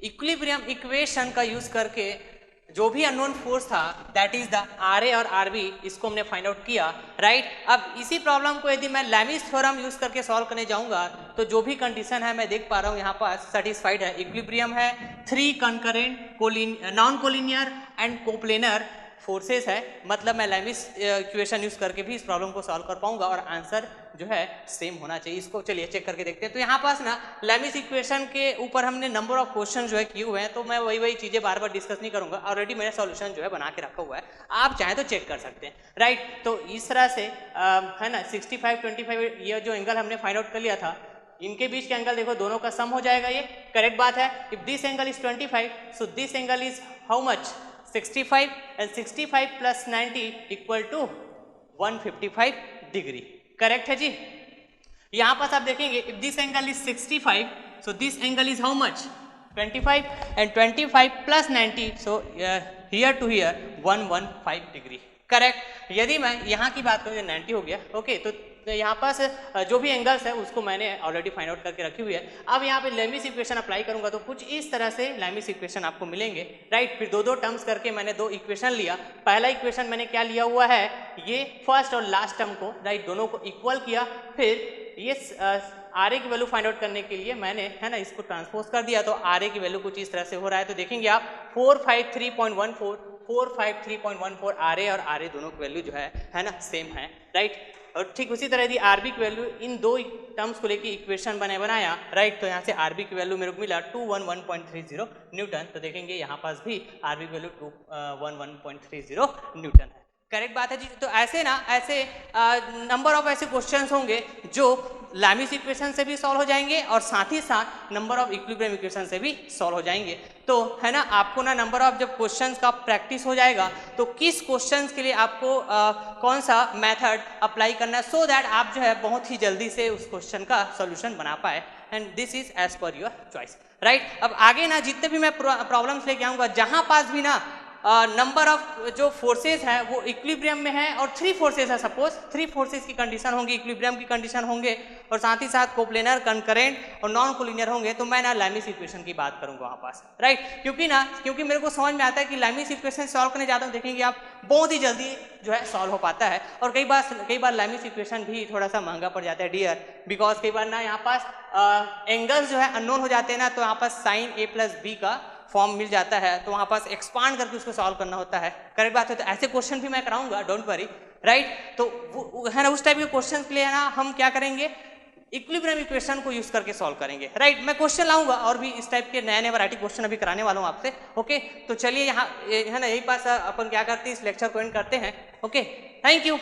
इक्विलिब्रियम इक्वेशन का यूज करके जो भी अननोन फोर्स था that is the R A और आर बी, इसको हमने फाइंड आउट किया, राइट। अब इसी प्रॉब्लम को यदि मैं लैमिस थ्योरम यूज करके सॉल्व करने जाऊंगा तो जो भी कंडीशन है मैं देख पा रहा हूं यहाँ पर सेटिस्फाइड है, इक्विलिब्रियम है, 3 concurrent non collinear and coplanar forces है, मतलब मैं लैमिस इक्वेशन यूज करके भी इस प्रॉब्लम को सॉल्व कर पाऊंगा और आंसर जो है सेम होना चाहिए। इसको चलिए चेक करके देखते हैं। तो यहाँ पास ना लैमिस इक्वेशन के ऊपर हमने नंबर ऑफ क्वेश्चन जो है किए हुए हैं, तो मैं वही चीजें बार बार डिस्कस नहीं करूंगा, ऑलरेडी मैंने सॉल्यूशन जो है बना के रखा हुआ है, आप चाहे तो चेक कर सकते हैं, राइट। तो इस तरह से है ना 65 25 ये जो एंगल हमने फाइंड आउट कर लिया था, इनके बीच के एंगल देखो दोनों का सम हो जाएगा, ये करेक्ट बात है। If this angle is 25, so this angle is how much, 65, and 65 plus 90 equal to 155 degree, correct है जी। यहां पास आप देखेंगे if this angle is 65, so this angle is how much, 25, and 25 plus 90, so here to here 115 degree, correct. यदि मैं यहाँ की बात करूँ 90 हो गया, ओके। तो यहाँ पास जो भी एंगल्स है उसको मैंने ऑलरेडी फाइंड आउट करके रखी हुई है। अब यहाँ पे लैमिस इक्वेशन अप्लाई करूंगा तो कुछ इस तरह से लैमिस इक्वेशन आपको मिलेंगे, राइट। फिर दो टर्म्स करके मैंने 2 इक्वेशन लिया। पहला इक्वेशन मैंने क्या लिया हुआ है, ये फर्स्ट और लास्ट टर्म को, राइट, दोनों को इक्वल किया। फिर ये आर ए की वैल्यू फाइंड आउट करने के लिए मैंने, है ना, इसको ट्रांसपोज कर दिया, तो आर ए की वैल्यू कुछ इस तरह से हो रहा है। तो देखेंगे आप 453.14 आर ए और आर ए दोनों की वैल्यू जो है ना सेम है, राइट। और ठीक उसी तरह यदि आर बी की वैल्यू इन 2 टर्म्स को लेकर इक्वेशन बनाया, राइट, तो यहाँ से आर बी की वैल्यू मेरे को मिला 211.30 न्यूटन। तो देखेंगे यहाँ पास भी आर बी की वैल्यू 211.30 न्यूटन है, करेक्ट बात है जी। तो ऐसे ना ऐसे नंबर ऑफ ऐसे क्वेश्चंस होंगे जो लैमिस इक्वेशन से भी सॉल्व हो जाएंगे और साथ ही साथ नंबर ऑफ इक्विलिब्रियम इक्वेशन से भी सॉल्व हो जाएंगे। तो है ना, आपको ना नंबर ऑफ जब क्वेश्चंस का प्रैक्टिस हो जाएगा तो किस क्वेश्चंस के लिए आपको कौन सा मेथड अप्लाई करना है, सो दैट आप जो है बहुत ही जल्दी से उस क्वेश्चन का सॉल्यूशन बना पाए, and this is as per your choice, right. अब आगे ना जितने भी मैं प्रॉब्लम्स लेके आऊंगा, जहां पास भी ना नंबर ऑफ जो फोर्सेस है वो इक्विलिब्रियम में है और 3 फोर्सेस है, सपोज 3 फोर्सेस की कंडीशन होंगी, इक्विलिब्रियम की कंडीशन होंगे और साथ ही साथ कोप्लेनर, कंकरेंट और नॉन कोलिनियर होंगे, तो मैं ना लैमिस इक्वेशन की बात करूंगा वहां पास, राइट। क्योंकि मेरे को समझ में आता है कि लैमिस इक्वेशन सॉल्व करने जाता हूं, देखेंगे आप बहुत ही जल्दी जो है सॉल्व हो पाता है। और कई बार लैमिस इक्वेशन भी थोड़ा सा महंगा पड़ जाता है डियर, बिकॉज कई बार ना यहाँ पास एंगल्स जो है अननोन हो जाते हैं ना, तो यहाँ पास साइन a + b का फॉर्म मिल जाता है, तो वहां पास एक्सपांड करके उसको सॉल्व करना होता है, करेक्ट बात है। तो ऐसे क्वेश्चन भी मैं कराऊंगा, डोंट वरी, राइट। तो वो है ना, उस टाइप के क्वेश्चन के लिए है ना हम क्या करेंगे, इक्विलिब्रियम इक्वेशन को यूज करके सॉल्व करेंगे, राइट। मैं क्वेश्चन लाऊंगा और भी इस टाइप के नए नए वैरायटी क्वेश्चन अभी कराने वाला हूं आपसे, ओके। तो चलिए यहाँ है ना यही पास अपन क्या करते हैं, इस लेक्चर को एंड करते हैं, ओके। Thank you.